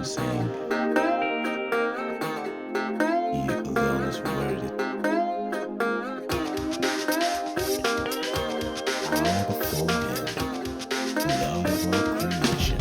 saying, you alone is worth it. All the full man, love of all creation.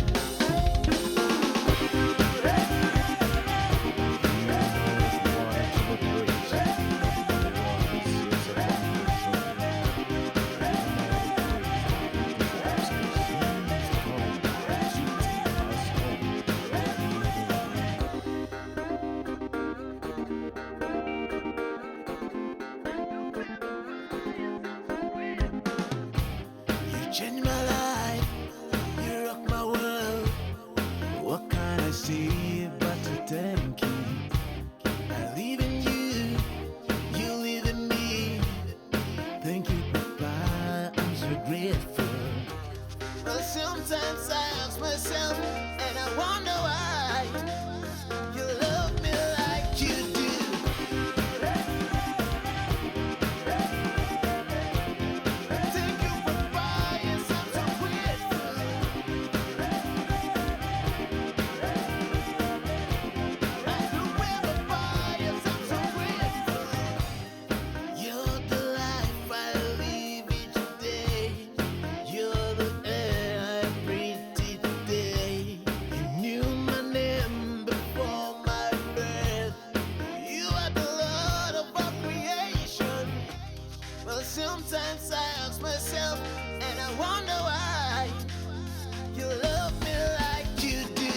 You change my life, you rock my world. What can I say but to thank you? I live in you, you live in me. Thank you, Papa, I'm so grateful. But sometimes I ask myself, and I wonder why you love me like you do. Thank you, Papa, yes, I'm so grateful. I do well, Papa, yes, I'm so grateful. You're the life I live each day. You're the air I breathe each day. You knew my name before my birth. You are the Lord of all creation. Well, sometimes I ask myself, and I wonder why you love me like you do.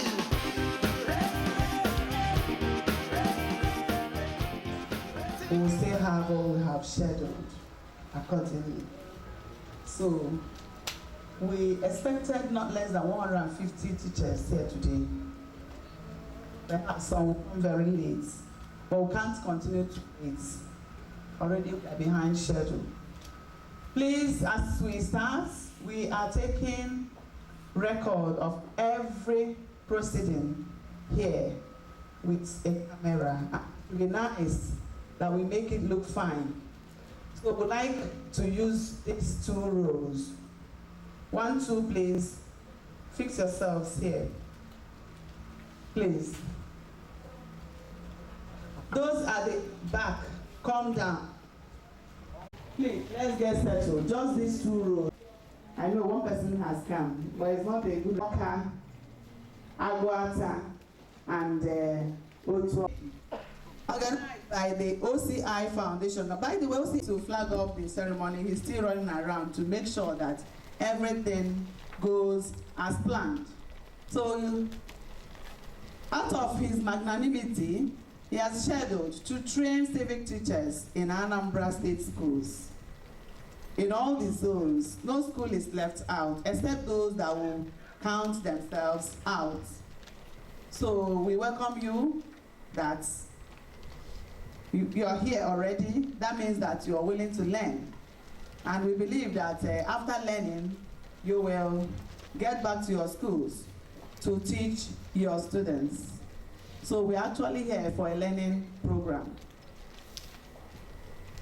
We will still have what we have scheduled accordingly. So we expected not less than 150 teachers here today. Perhaps some will come very late, but we can't continue to wait. Already we are behind schedule. Please, as we start, we are taking record of every proceeding here with a camera. It would be nice that we make it look fine. So we'd like to use these 2 rows. 1, 2, please. Fix yourselves here. Please. Those at the back, calm down. Please, let's get settled. Just these 2 rows. I know one person has come, but it's not a good worker. Aguata and Otua. Organized by the OCI Foundation. Now, by the way, OCI to flag off the ceremony, he's still running around to make sure that everything goes as planned. So, out of his magnanimity, he has scheduled to train civic teachers in Anambra state schools. In all the zones, no school is left out, except those that will count themselves out. So we welcome you that you are here already. That means that you are willing to learn. And we believe that after learning, you will get back to your schools to teach your students. So we're actually here for a learning program.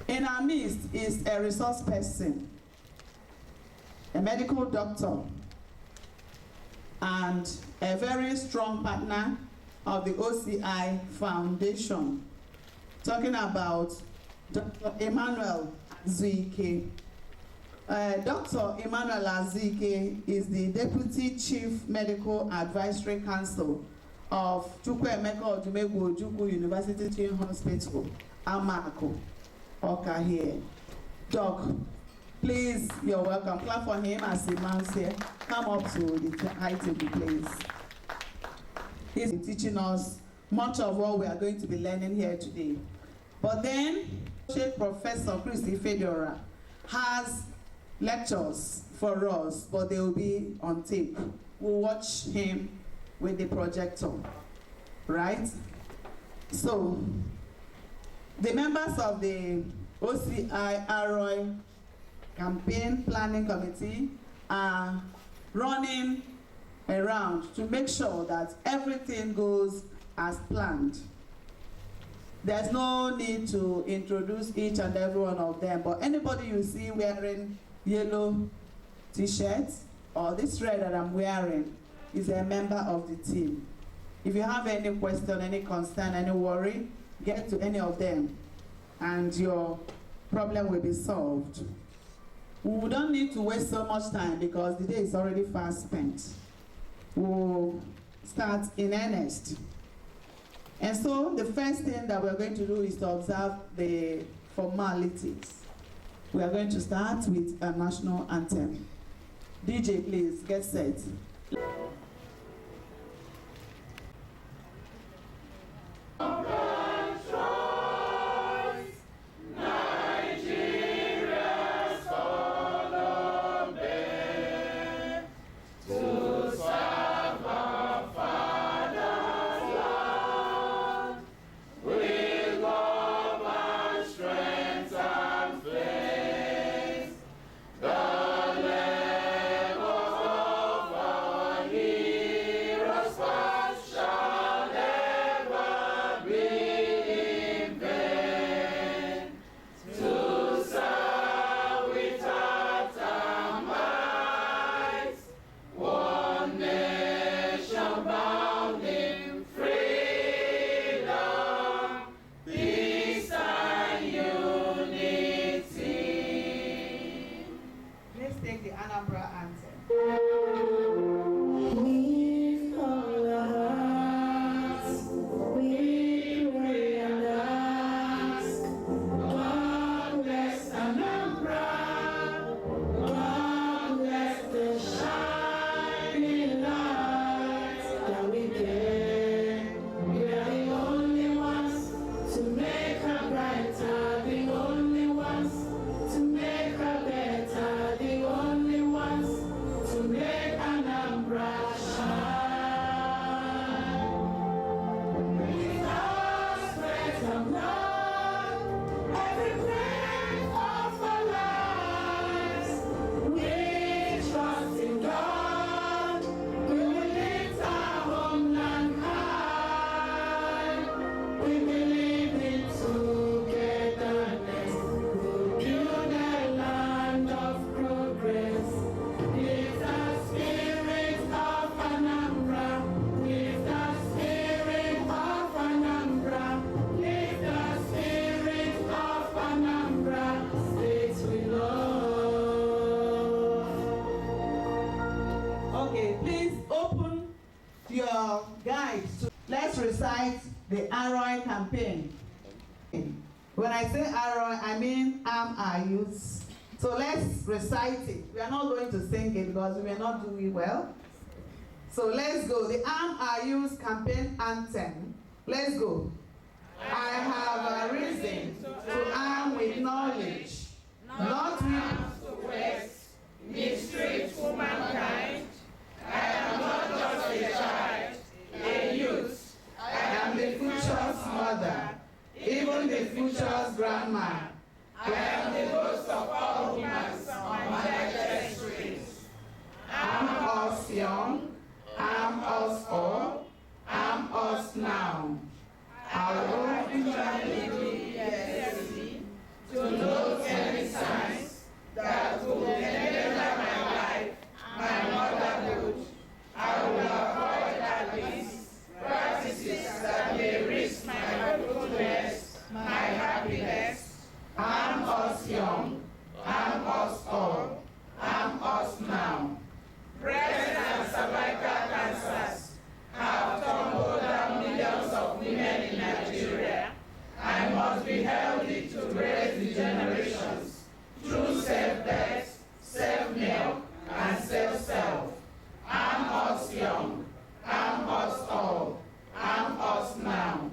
In our midst is a resource person, a medical doctor, and a very strong partner of the OCI Foundation, talking about Dr. Emmanuel Azuike. Dr. Emmanuel Azuike is the Deputy Chief Medical Advisory Council of Chukwuemeka Odumegwu Ojukwu University Teaching Hospital, Amako, Oka here. Doc, please, you're welcome. Clap for him as he mounts here. Come up to the high table, please. He's teaching us much of what we are going to be learning here today. But then, Professor Christy Fedora has lectures for us, but they will be on tape. We'll watch him with the projector, right? So, the members of the OCI Arroy Campaign Planning Committee are running around to make sure that everything goes as planned. There's no need to introduce each and every one of them, but anybody you see wearing yellow t-shirt or this red that I'm wearing is a member of the team. If you have any question, any concern, any worry, get to any of them and your problem will be solved. We don't need to waste so much time because the day is already fast spent. We'll start in earnest. And so the first thing that we're going to do is to observe the formalities. We are going to start with a national anthem. DJ, please get set. Take the Anambra anthem. With all our hearts, we pray and ask, God bless Anambra, God bless the shining light that we get. We are the only ones to make her brighter, the only ones to make her better, the only ones to make Anambra shine. With our sweat and blood, every breath of our lives, we trust in God, we will lift our homeland high. We believe in togetherness, we'll build a land of progress. Lift the spirit of Anambra, lift the spirit of Anambra, lift the spirit of Anambra, state we love. Okay, please open your guides. Let's recite the ROI campaign. When I say ROI, I mean arm our youths. So let's recite it. We are not going to sing it because we may not do it well. So let's go. The Arm Our Youth campaign anthem. Let's go. I have arisen to arm with knowledge, not with to waste, mistreat womankind. I am not just a child, a youth. I am the future's mother, even the future's grandma. I am the ghost of all humans on my dead streets. Arm us young, arm us all, arm us now. Our own Yesterday, to note any signs that will endanger my life, my motherhood. I will avoid at least practices that may risk my goodness, my happiness. arm us young, arm us all, arm us now. Breast and cervical cancers have tumbled down millions of women in Nigeria. I must be healthy to raise the generations through self-death, self-milk, and self-self. Arm us young, arm us all, arm us now.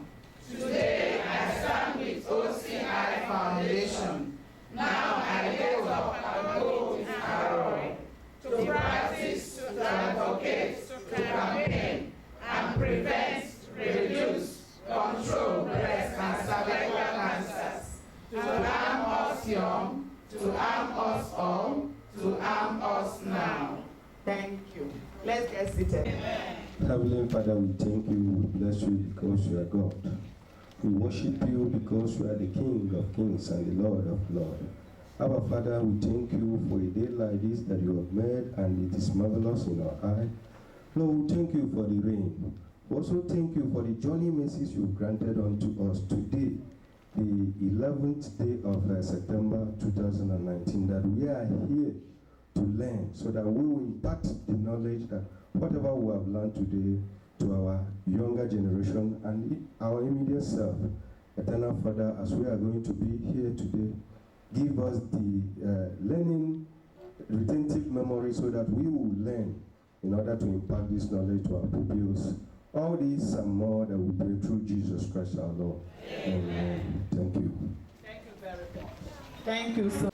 Today I stand with OCI Foundation. Now I lift up a goal with ROI to practice, to advocate, to campaign, and prevent, reduce, control breast and cervical cancers. To arm us young, to arm us all, to arm us now. Thank you. Let's get seated. Heavenly Father, we thank you, we bless you because you are God. We worship you because you are the King of kings and the Lord of lords. Our Father, we thank you for a day like this that you have made, and it is marvelous in our eye. Lord, we thank you for the rain. We also thank you for the journey mercies you've granted unto us today, the 11th day of September 2019, that we are here to learn, so that we will impart the knowledge that whatever we have learned today to our younger generation and our immediate self. Eternal Father, as we are going to be here today, give us the learning, retentive memory, so that we will learn in order to impart this knowledge to our pupils. All these and more that we pray through Jesus Christ our Lord. Amen. Thank you. Thank you very much. Thank you so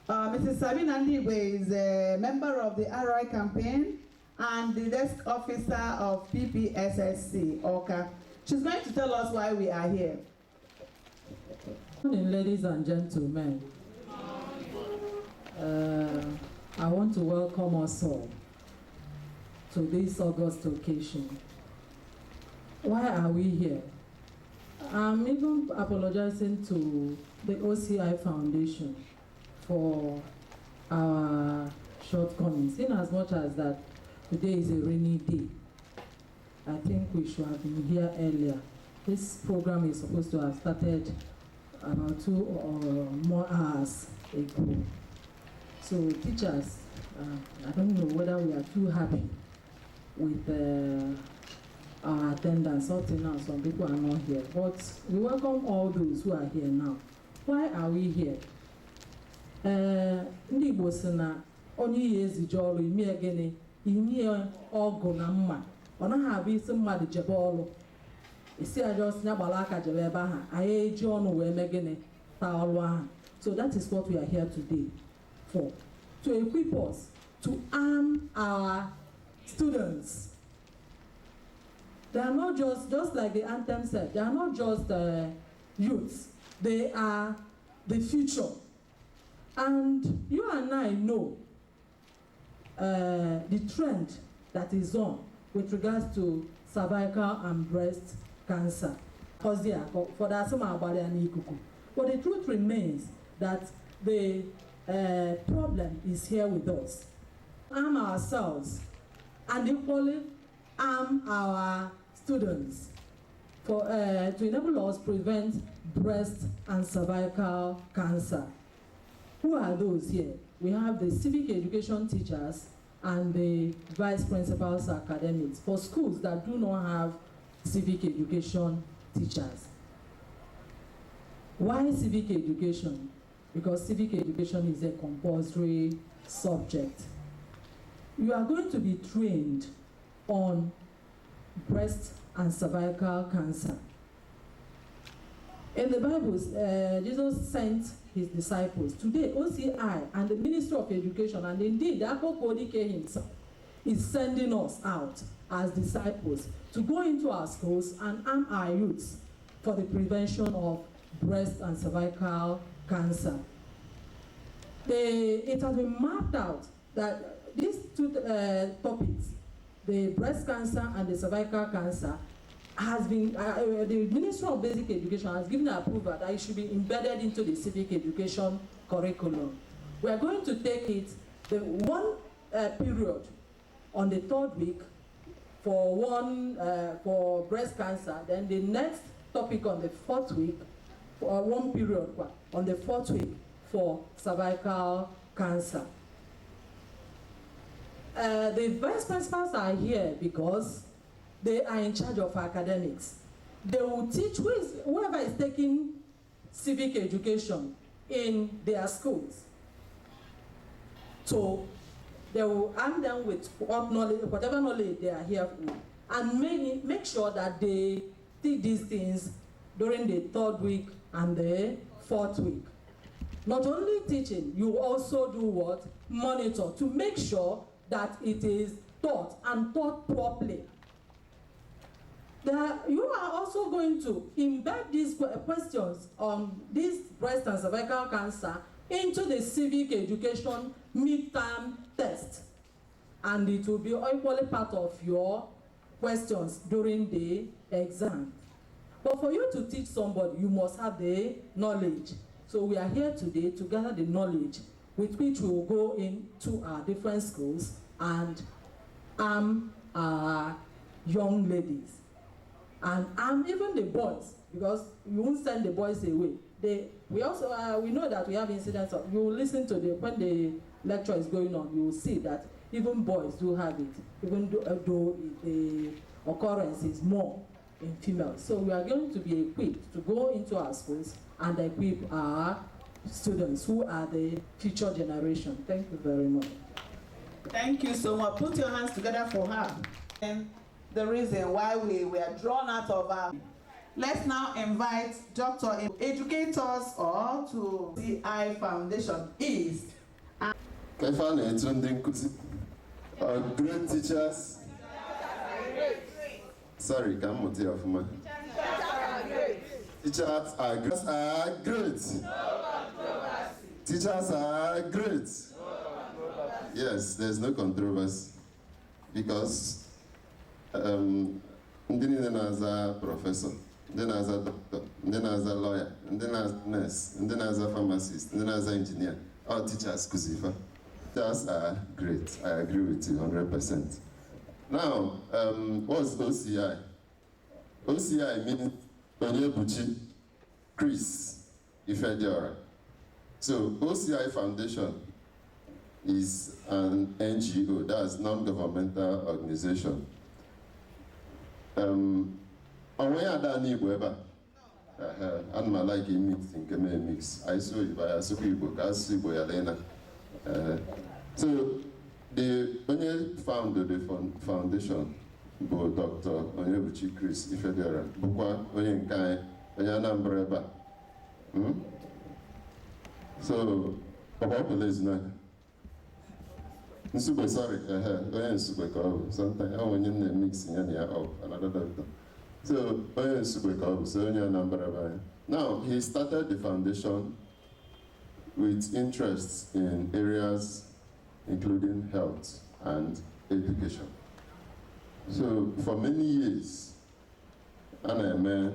much. Mrs. Sabina Ndiwe is a member of the RI campaign and the desk officer of PPSSC, OCA. She's going to tell us why we are here. Good morning, ladies and gentlemen. I want to welcome us all to this August occasion. Why are we here? I'm even apologizing to the OCI Foundation for our shortcomings, in as much as that today is a rainy day. I think we should have been here earlier. This program is supposed to have started about 2 or more hours ago. So teachers, I don't know whether we are too happy with our attendance. Something now, some people are not here, but we welcome all those who are here now. Why are we here? Ndị Igbo sị na onye ihe ezije ọrụ ime egene ime ọgụ na mma, ọ naghị abụ isi mmadụ jebe ọrụ isi aja ọsịnya gbara aka jebe ebe ahụ anyị eji ọnụ wee mee gịnị taa ọrụ ahụ. So that is what we are here today for, to equip us, to arm our students. They are not just like the anthem said, they are not just youths, they are the future. And you and I know the trend that is on with regards to cervical and breast cancer. But the truth remains that the problem is here with us. Arm ourselves and equally arm our students for, to enable us prevent breast and cervical cancer. Who are those here? We have the civic education teachers and the vice principals academics for schools that do not have civic education teachers. Why civic education? Because civic education is a compulsory subject. You are going to be trained on breast and cervical cancer. In the Bible, Jesus sent his disciples. Today, OCI and the Ministry of Education, and indeed, the Akokodike himself, is sending us out as disciples to go into our schools and arm our youths for the prevention of breast and cervical cancer. It has been mapped out that these two topics, the breast cancer and the cervical cancer, has been, the Ministry of Basic Education has given approval that it should be embedded into the civic education curriculum. We are going to take it, the one period on the 3rd week for breast cancer, then the next topic on the 4th week, for one period on the 4th week for cervical cancer. The vice principals are here because they are in charge of academics. They will teach whoever is taking civic education in their schools. So they will arm them with whatever knowledge they are here for, and make sure that they teach these things during the 3rd week and the 4th week. Not only teaching, you also do what? Monitor to make sure that it is taught and taught properly. You are also going to embed these questions on this breast and cervical cancer into the civic education midterm test, and it will be equally part of your questions during the exam. But for you to teach somebody, you must have the knowledge. So we are here today to gather the knowledge with which we will go into our different schools and arm our young ladies And even the boys, because we won't send the boys away. We also we know that we have incidents of, you will listen to when the lecture is going on, you will see that even boys do have it, even though the occurrence is more in females. So we are going to be equipped to go into our schools and equip our students who are the future generation. Thank you very much. Thank you so much. Put your hands together for her. And the reason why we were drawn out of our... Let's now invite Dr. Educators or to OCI Foundation is... Great teachers. Sorry, come on, dear Fuma. Teachers are great. Teachers are great. Yes, there's no controversy because then as a professor, then as a doctor, then as a lawyer, and then as a nurse, and then as a pharmacist, and then as an engineer. All teachers, Kuzifa. Teachers are great. I agree with you 100%. Now, what's OCI? OCI means Onyebuchi Chris Ifediora. So OCI Foundation is an NGO, that's non-governmental organization. On where are they Igbo? And my like mix in Keme mix. I saw it by a Sukibo, Kasibo Yalena. So the only founded the foundation, Dr. Onyebuchi Chris Ifediora, Bukwa Onyenkai, Anambra. So, about the listener. Nsube, sorry, sometimes I want to mix in another doctor. So, now, he started the foundation with interests in areas including health and education. So, for many years, Anambra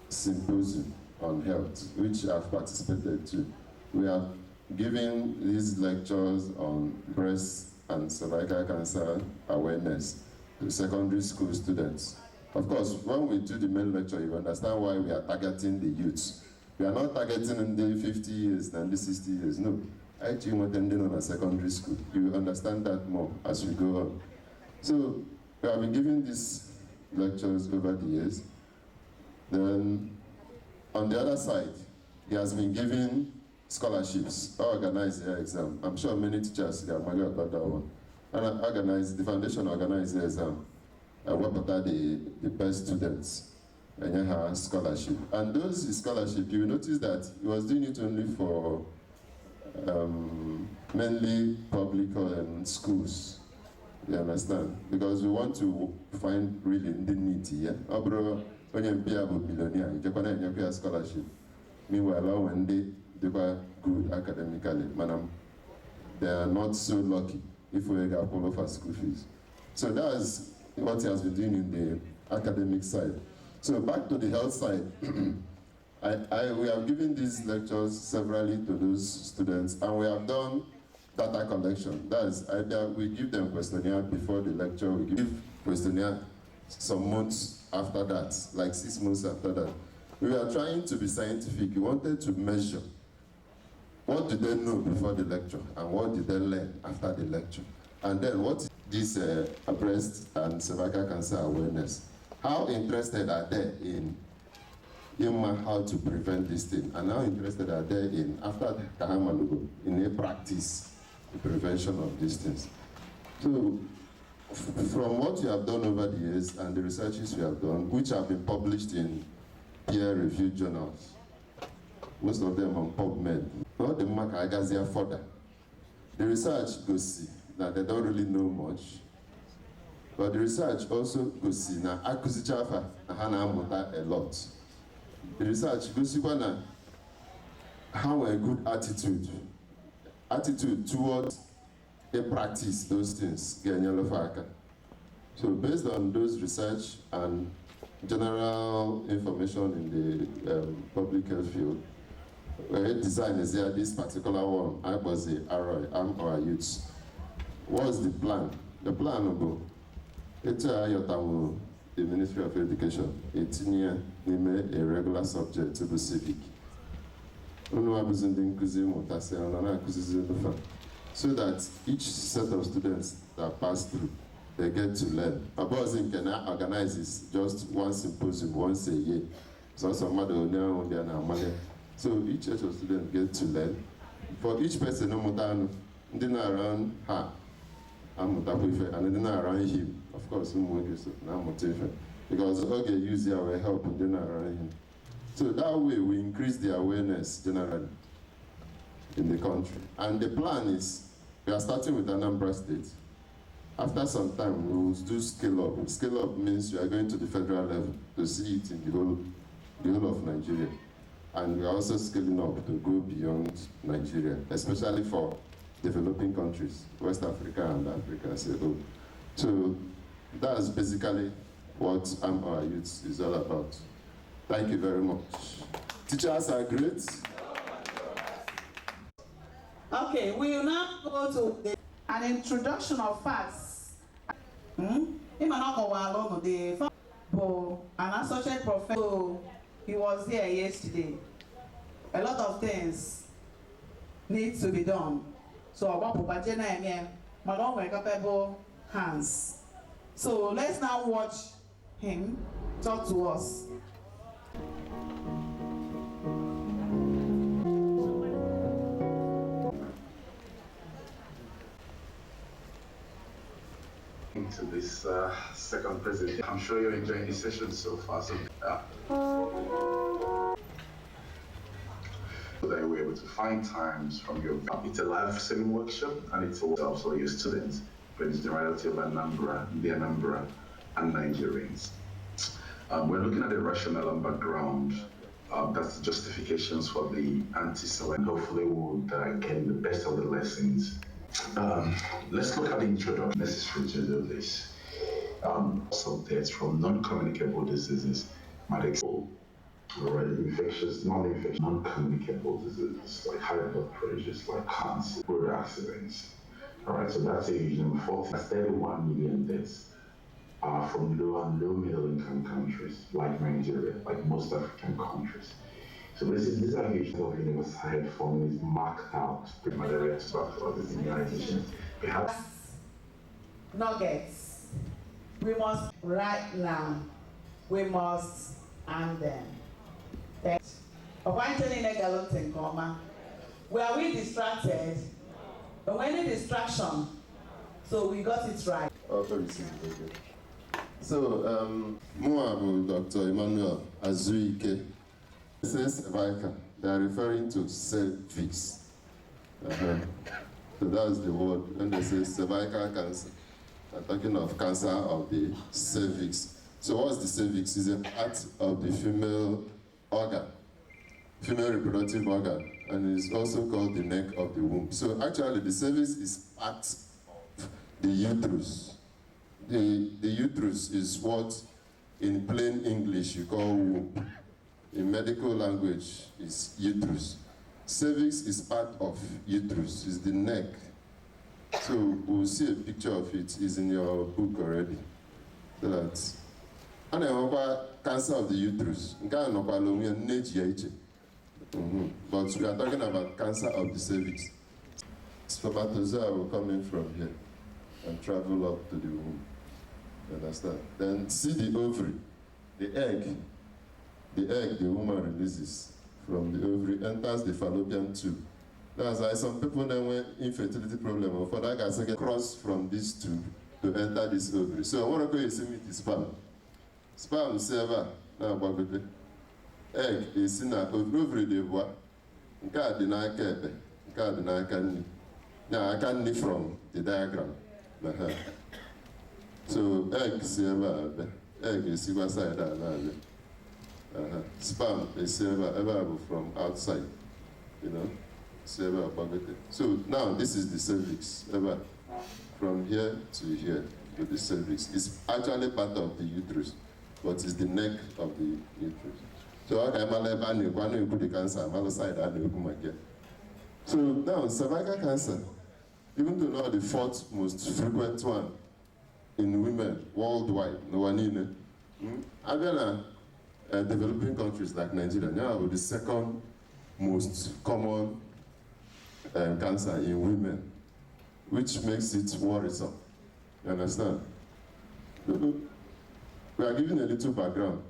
symposium on health, which I've participated to. We have given these lectures on breast and cervical cancer awareness to secondary school students. Of course, when we do the main lecture, you understand why we are targeting the youths. We are not targeting the 50 years and the 60 years, no. Actually, we're attending on a secondary school. You will understand that more as we go on. So, we have been giving these lectures over the years. Then, on the other side, he has been giving scholarships, organized their exam. I'm sure many teachers are familiar about that one. And the foundation organized the exam. What about the best students? And you have scholarship. And those scholarships, you notice that he was doing it only for mainly public schools. You understand? Because we want to find really the needy, yeah? When you pay a billionaire, you can pay a scholarship. Meanwhile, when they were good academically, madam, they are not so lucky if we get all of our school fees. So that's what he has been doing in the academic side. So back to the health side, we have given these lectures severally to those students, and we have done data collection. That is, either we give them questionnaire before the lecture, we give questionnaire some months after that, like 6 months after that. We are trying to be scientific. We wanted to measure what did they know before the lecture and what did they learn after the lecture. And then what is this breast and cervical cancer awareness? How interested are they in how to prevent this thing? And how interested are they in, after Kahamalugo, in a practice, the prevention of these things? So, from what you have done over the years and the researches you have done, which have been published in peer-reviewed journals, most of them on PubMed, not the mark Agazia further. The research goes see that they don't really know much, but the research also goes see now Akuzichafa Hana Mota a lot. The research goes see how a good attitude towards a practice those things. So based on those research and general information in the public health field, we design is there this particular one. I was the ROI, I'm our youths. What's the plan? The plan will go. the Ministry of Education, etinye n'ime a regular subject to the civic. Unu abụzi ndị nkụzi mụtasị na na-akụzizi ndị so that each set of students that pass through, they get to learn. Abọzi nke na organizes just one symposium once a year. So mmadụ onye ahụ ndị a na-amanye. So each set of students get to learn. For each person na-amụta anụ, ndị na-around her amụtakwa ife, and ndị na-around him, of course, ụmụ nwoke so na-amụta ife. Because ọ ga-use ya wee help ndị na-around him. So that way we increase the awareness generally in the country. And the plan is, we are starting with Anambra State. After some time, we will do scale up. Scale up means we are going to the federal level to see it in the whole of Nigeria. And we are also scaling up to go beyond Nigeria, especially for developing countries, West Africa and Africa as a whole. So that's basically what Our Youth is all about. Thank you very much. Teachers are great. Okay, we will now go to an introduction of facts. An associate professor, he was here yesterday. A lot of things need to be done. So, capable hands. So, let's now watch him talk to us. To this second presentation. I'm sure you're enjoying the session so far. So that we're able to find times from your. It's a live streaming workshop, and it's also your students, but it's the reality of Anambra, and Nigerians. We're looking at the rationale and background. That's the justifications for the anti-select. Hopefully, we'll get the best of the lessons. Let's look at the introduction necessary to do this. Some deaths from non-communicable diseases might example, infectious, non-infectious, non-communicable diseases like high blood pressures, like cancer, road accidents. All right, so that's age number 40. That's 31 million deaths from low and low middle income countries like Nigeria, like most African countries. So these are huge of universal formula is marked out with malaria, tuberculosis, immunizations. We have nuggets. We must right now. We must end them. Were we distracted? Or any distraction? So we got it right. So, Moabu, Dr. Emmanuel Azuike. Says Vika, they are referring to cervix. So that's the word. When they say cervical cancer, they're talking of cancer of the cervix. So what's the cervix? It's a part of the female organ, female reproductive organ, and it's also called the neck of the womb. So actually the cervix is part of the uterus. The uterus is what in plain English you call womb. In medical language, is uterus. Cervix is part of uterus, is the neck. So we'll see a picture of it, is in your book already. So that's, and cancer of the uterus. But we are talking about cancer of the cervix. Spermatozoa will come in from here and travel up to the womb. You understand? Then see the ovary, the egg. The egg the woman releases from the ovary enters the fallopian tube. That's why some people then when infertility problem or for that guy second cross from this tube to enter this ovary. So I want to go and see me the sperm. Sperm server now bagode. Egg is in a ovary de bois. Nka di na aka ebe, nka di na aka nni. Now I can nni from the diagram. So egg server egg is equal side and sperm is ever from outside, you know. So now this is the cervix, ever from here to here to the cervix. It's actually part of the uterus, but it's the neck of the uterus. So okay, the cancer, so now cervical cancer, even though now the fourth most frequent one in women worldwide, no one in it. Even developing countries like Nigeria, now with the second most common cancer in women, which makes it worrisome. You understand? We are giving a little background.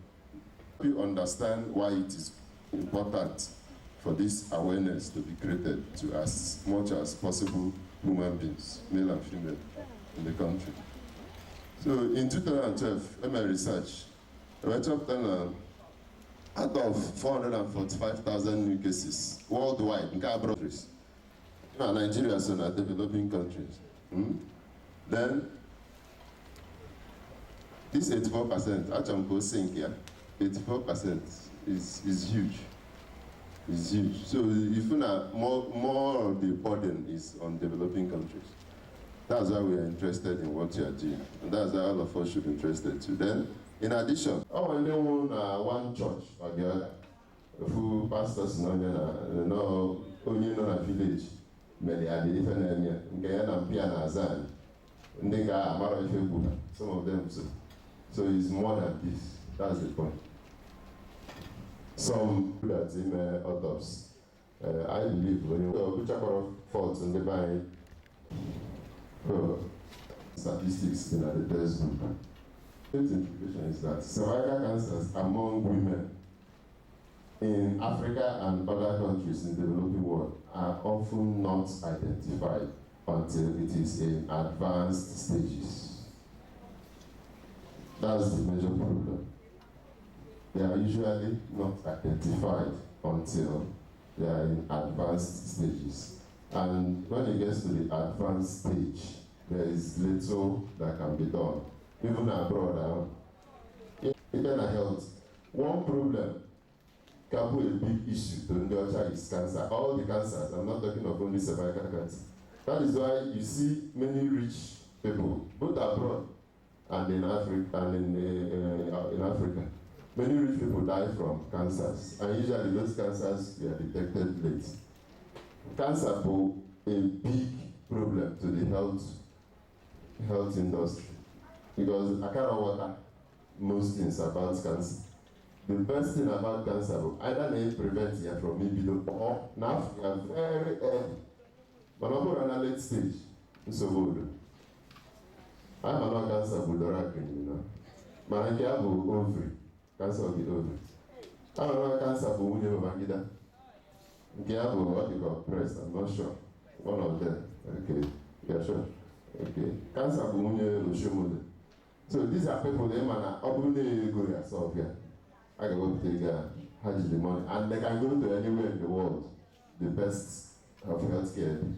You understand why it is important for this awareness to be created to as much as possible human beings, male and female, in the country. So in 2012, in my research, I went up and out of 445,000 new cases worldwide in countries, Nigeria is in developing countries. Then this 84%, actually go sink here. 84% is huge. It's huge. So if you know, more of the burden is on developing countries. That's why we are interested in what you are doing, and that's why all of us should be interested too. Then, in addition, I want to own one church or the other. A few pastors only in a village, many are the different areas. Some of them so. So it's more than this. That's the point. Some that in autopsy, I believe when you check out faults in the body, statistics in the test group. The implication is that cervical cancers among women in Africa and other countries in the developing world are often not identified until it is in advanced stages. That's the major problem. They are usually not identified until they are in advanced stages. And when it gets to the advanced stage, there is little that can be done. Even abroad, internal health, one problem can be a big issue to Ndiocha is cancer. All the cancers, I'm not talking of only cervical cancer. That is why you see many rich people, both abroad and in Africa, in Africa. Many rich people die from cancers, and usually those cancers were detected late. Cancer is a big problem to the health industry, because I cannot water most things about cancer. The best thing about cancer, either they prevent you from maybe or now you are very early, but not on a late stage. So good. I'm not cancer with the you know. But I have ovary, cancer of the ovary. I'm not cancer for women of Angida. What you call breast, I'm not sure. One of them. Okay. Yeah, sure. Okay. Cancer for women of Shumode. So these are people they man openly go yourself here. I can go take Hajj the money. And they can go to anywhere in the world. The best of healthcare.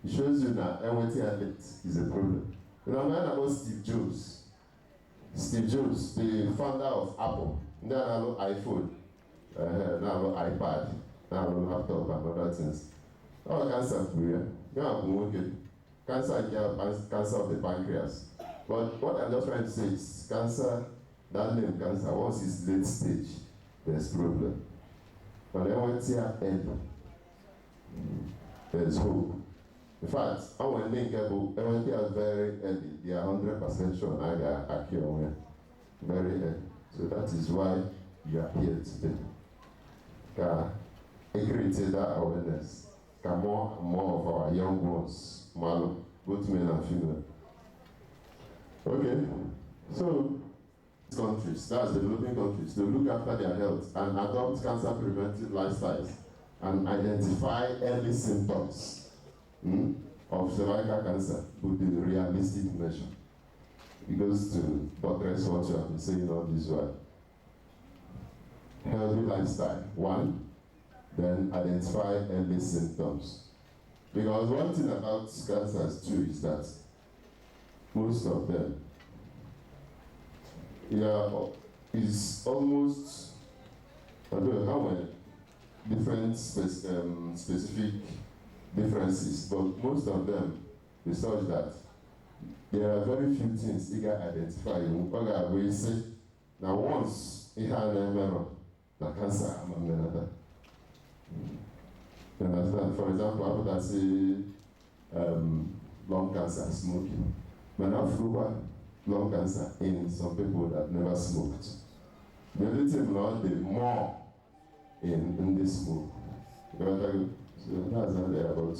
It shows you that everything late is a problem. You know, I about Steve Jobs. Steve Jobs, the founder of Apple. Now iPhone, now iPad, now laptop and other things. All cancer free. Cancer of the pancreas. But what I'm just trying to say is cancer, that name cancer, once it's late stage, there's problem. But then when it's early, there's hope. In fact, I want to when they are very early, they are 100% sure I are accurate. Very early. So that is why you are here today. Create that awareness. More and more of our young ones, both male and female. Okay, so countries, that's developing countries, to look after their health and adopt cancer preventive lifestyles and identify early symptoms of cervical cancer would be a realistic measure. It goes to buttress what you have been saying all this while. Healthy lifestyle, one, then identify early symptoms. Because one thing about cancers too is that most of them is almost, I don't know how many different specific differences, but most of them is such that there are very few things you can identify. We say, now once you have an error, the cancer, you understand? For example, I would say lung cancer, smoking. But now, lung cancer in some people that never smoked. The only thing now, the more in this smoke. So that's not there, but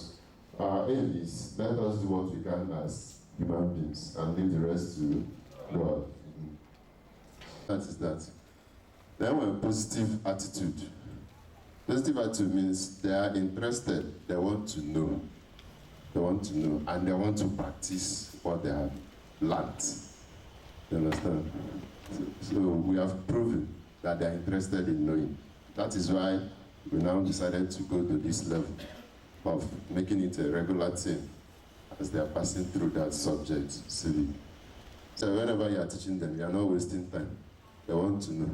our aim is let us do what we can as human beings and leave the rest to God. That is that. Then we have positive attitude. Positive attitude means they are interested, they want to know. They want to know, and they want to practice what they have learned. You understand? So we have proven that they are interested in knowing. That is why we now decided to go to this level of making it a regular thing as they are passing through that subject, civic. So whenever you are teaching them, you are not wasting time. They want to know.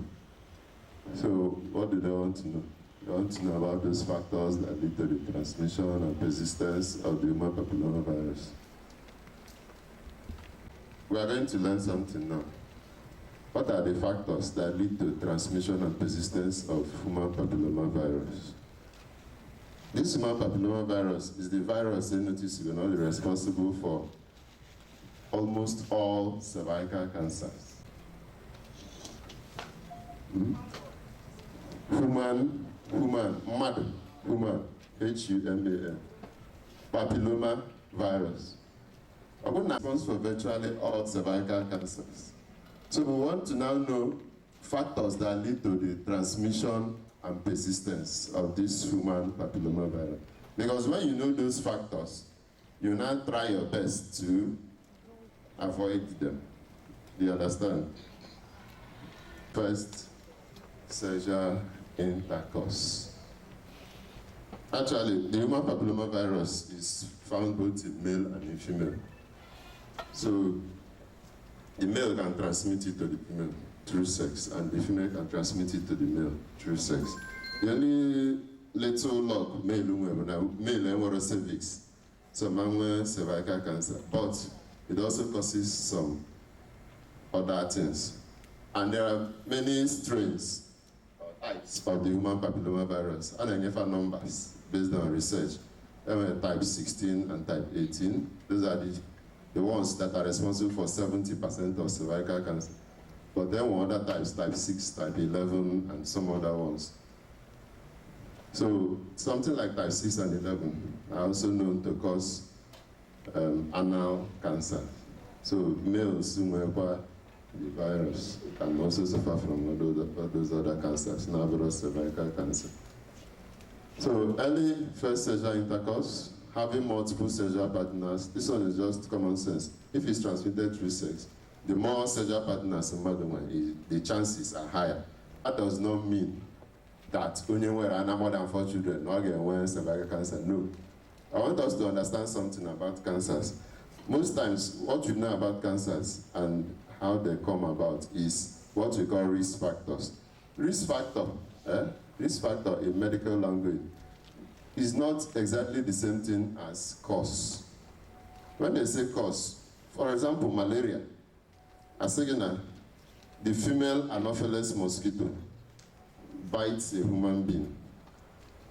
So what do they want to know? They want to know about those factors that lead to the transmission and persistence of the human papillomavirus. We are going to learn something now. What are the factors that lead to transmission and persistence of human papillomavirus? This human papillomavirus is the virus they notice is not responsible for almost all cervical cancers. Human, H-U-M-A-N, papilloma virus. I wouldn't response for virtually all cervical cancers. So we want to now know factors that lead to the transmission and persistence of this human papillomavirus. Because when you know those factors, you now try your best to avoid them. Do you understand? First, sexual intercourse. Actually, the human papillomavirus is found both in male and in female. So the male can transmit it to the female through sex, and the female can transmit it to the male through sex. The only little luck male and cervix, so man cervical cancer, but it also causes some other things. And there are many strains or types of the human papillomavirus, and I have numbers based on research. Type 16 and type 18, those are the ones that are responsible for 70% of cervical cancer. But then one other types, type 6, type 11, and some other ones. So something like type 6 and 11 are also known to cause anal cancer. So males who have the virus can also suffer from those other cancers, now cervical cancer. So early first sexual intercourse, having multiple sexual partners, this one is just common sense. If it's transmitted through sex, the more sexual partners the chances are higher. That does not mean that only when I have more than 4 children, not get one cervical cancer. No. I want us to understand something about cancers. Most times, what you know about cancers and how they come about is what we call risk factors. Risk factor in medical language is not exactly the same thing as cause. When they say cause, for example, malaria, Asegina, the female Anopheles mosquito bites a human being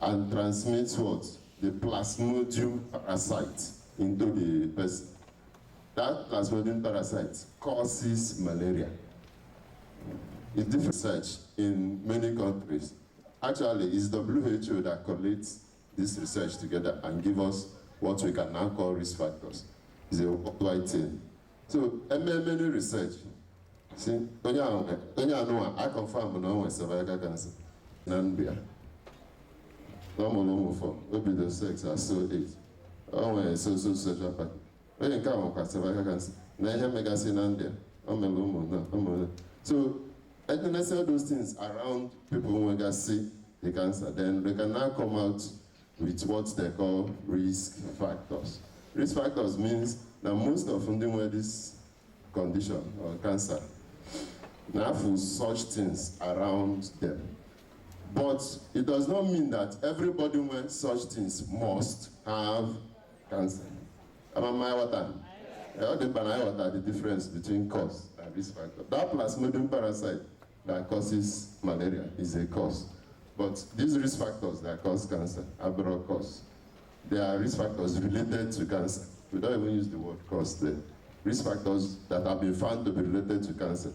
and transmits what? The plasmodium parasite into the person. That plasmodium parasite causes malaria. It's different research in many countries. Actually, it's WHO that collates this research together and give us what we can now call risk factors. It's a worldwide thing. So, many research. See, I confirm no one cervical cancer. Anambra. No for maybe the sex are so age. Oh, so sexual partner. When you come on cervical cancer, now you make us in Anambra. So, I can say those things around people who can see the cancer. Then they can now come out with what they call risk factors. Risk factors means that most of them with this condition or cancer now have such things around them. But it does not mean that everybody with such things must have cancer. The difference between cause and risk factor. That plasmodium parasite that causes malaria is a cause. But these risk factors that cause cancer are broad cause. They are risk factors related to cancer. We don't even use the word cause there. risk factors that have been found to be related to cancer,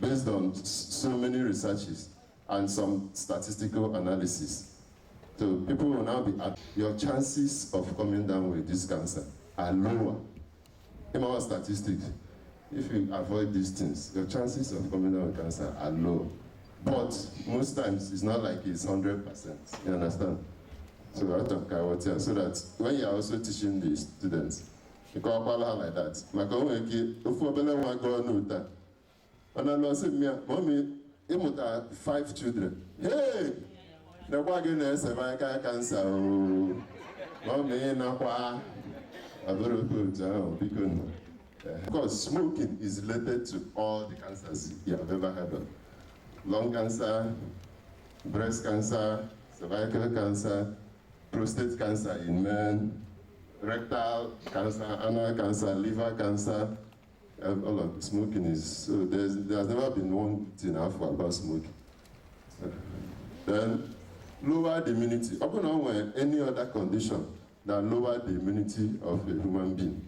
based on so many researches and some statistical analysis. So people will now be at your chances of coming down with this cancer are lower. In our statistics, if you avoid these things, your chances of coming down with cancer are low. But most times, it's not like it's 100%. You understand? So out of Kawatia, so that when you're also teaching the students, you call like that. My if you go on and I know, say, Mommy, you have 5 children. Hey! The wagon is cervical cancer. Mommy, no, a very good because of course, smoking is related to all the cancers you have ever heard of. Lung cancer, breast cancer, cervical cancer, prostate cancer in men, rectal cancer, anal cancer, liver cancer. All of smoking is, so there's never been one thing about smoking. Then, lower the immunity. Open on when any other condition that lower the immunity of a human being,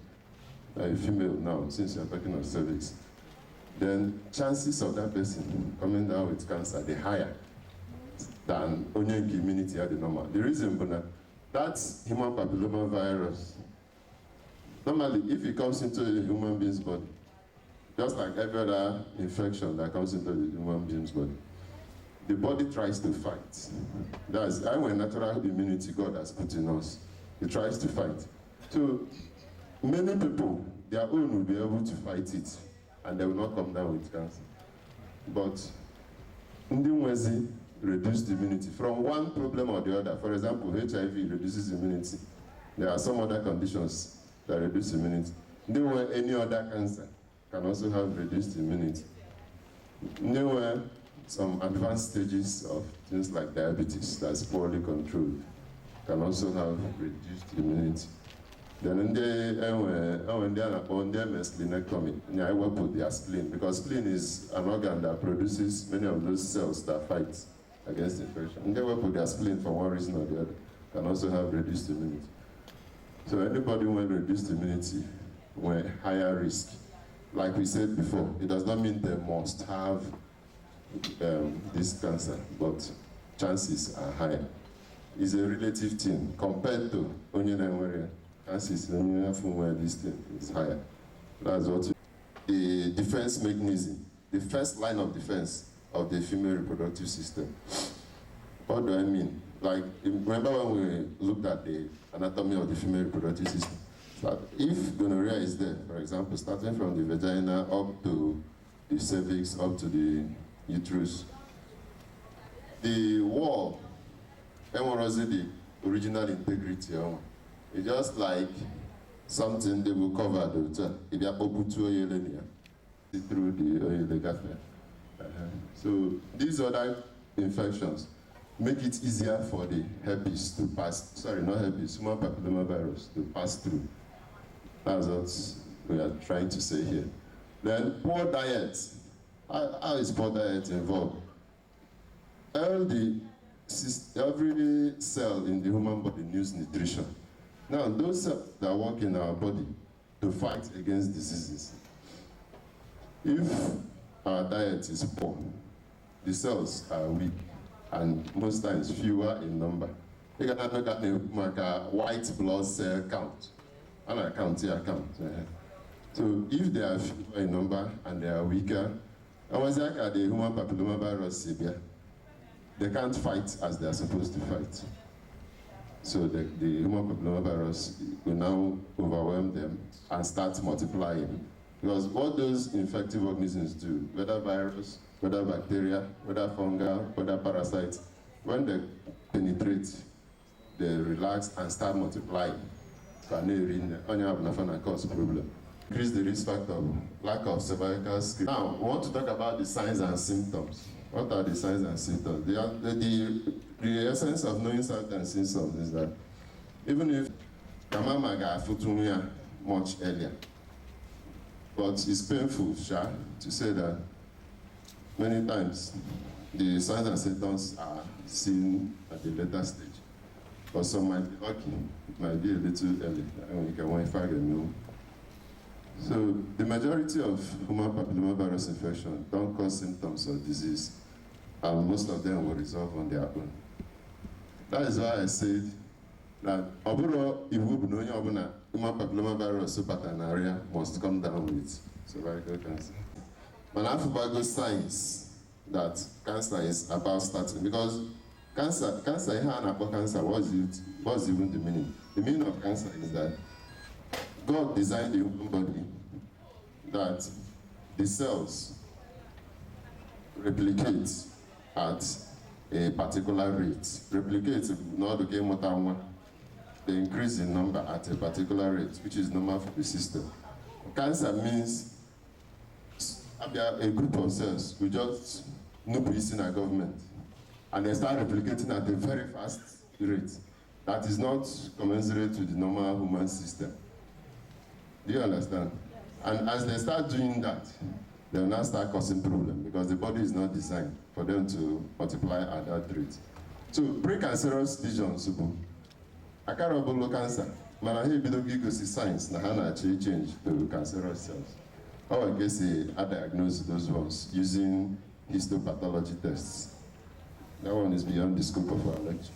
a female now, since you're talking of cervix, then chances of that person coming down with cancer, they're higher than only immunity at the normal. The reason for that's human papilloma virus. Normally, if it comes into a human being's body, just like every other infection that comes into the human being's body, the body tries to fight. That's our natural immunity God has put in us. It tries to fight. So many people, their own will be able to fight it, and they will not come down with cancer. But Ndimwezi reduced immunity from one problem or the other. For example, HIV reduces immunity. There are some other conditions that reduce immunity. Any other cancer can also have reduced immunity. Some advanced stages of things like diabetes that's poorly controlled can also have reduced immunity. Then when they are splenectomy, I work with their spleen, because spleen is an organ that produces many of those cells that fight against infection. And they work with their spleen for one reason or the other, can also have reduced immunity. So anybody with reduced immunity, with higher risk. Like we said before, it does not mean they must have this cancer, but chances are higher. It's a relative thing compared to onion and warrior. Chances where this thing is higher. That's what the defense mechanism, the first line of defense of the female reproductive system. What do I mean? Like, remember when we looked at the anatomy of the female reproductive system? That if gonorrhea is there, for example, starting from the vagina up to the cervix, up to the uterus, the wall, the original integrity, it's just like something they will cover through the gaffer. So these other infections make it easier for the herpes to pass, sorry, not herpes, human papilloma virus to pass through. That's what we are trying to say here. Then poor diet. How is poor diet involved? Every cell in the human body needs nutrition. Now, those cells that work in our body to fight against diseases, if our diet is poor, the cells are weak, and most times fewer in number. You can look at the white blood cell count. And I count here, So if they are fewer in number and they are weaker, I was like at the human papilloma virus, they can't fight as they are supposed to fight. So the human papilloma virus will now overwhelm them and start multiplying. Because what those infective organisms do, whether virus, whether bacteria, whether fungi, whether parasites, when they penetrate, they relax and start multiplying. Cause problem. Increase the risk factor of lack of cervical skin. Now, we want to talk about the signs and symptoms. What are the signs and symptoms? The essence of knowing signs and symptoms is that even if Kamama got futumia much earlier, but it's painful, to say that many times the signs and symptoms are seen at the later stage. But some might be lucky, it might be a little early, and we can find a meal. So the majority of human papillomavirus infection don't cause symptoms of disease, and most of them will resolve on their own. That is why I said that human papillomavirus patanaria must come down with cervical cancer. But I have good signs that cancer is about starting, because cancer cancer, what's even the meaning? The meaning of cancer is that God designed the human body that the cells replicate at a particular rate. Replicate, they increase in number at a particular rate, which is normal for the system. Cancer means a group of cells who just no police in our government, and they start replicating at a very fast rate that is not commensurate with the normal human system. Do you understand? And as they start doing that, they will now start causing problems, because the body is not designed for them to multiply at that rate. So precancerous lesions, acarable cancer, manahebidogigos signs, nahana change to cancerous cells. Or I guess I diagnose those ones using histopathology tests. That one is beyond the scope of our lecture.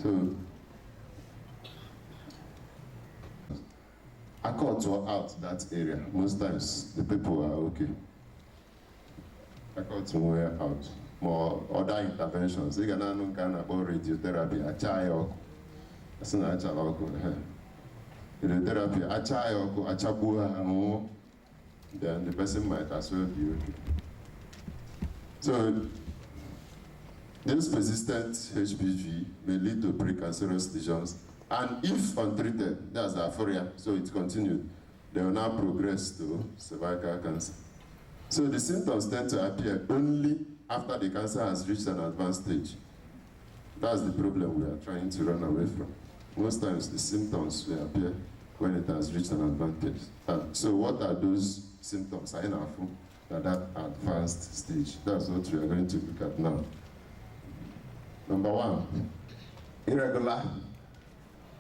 So, I cut out that area. Most times, the people are okay. I cut somewhere out. More other interventions. You can now about radiotherapy. Radiotherapy, then the person might as well be okay. So, this persistent HPV may lead to precancerous lesions, and if untreated, that's aphoria, so it continued, they will now progress to cervical cancer. So the symptoms tend to appear only after the cancer has reached an advanced stage. That's the problem we are trying to run away from. Most times the symptoms will appear when it has reached an advanced stage. So what are those symptoms? At that advanced stage. That's what we are going to look at now. Number one, irregular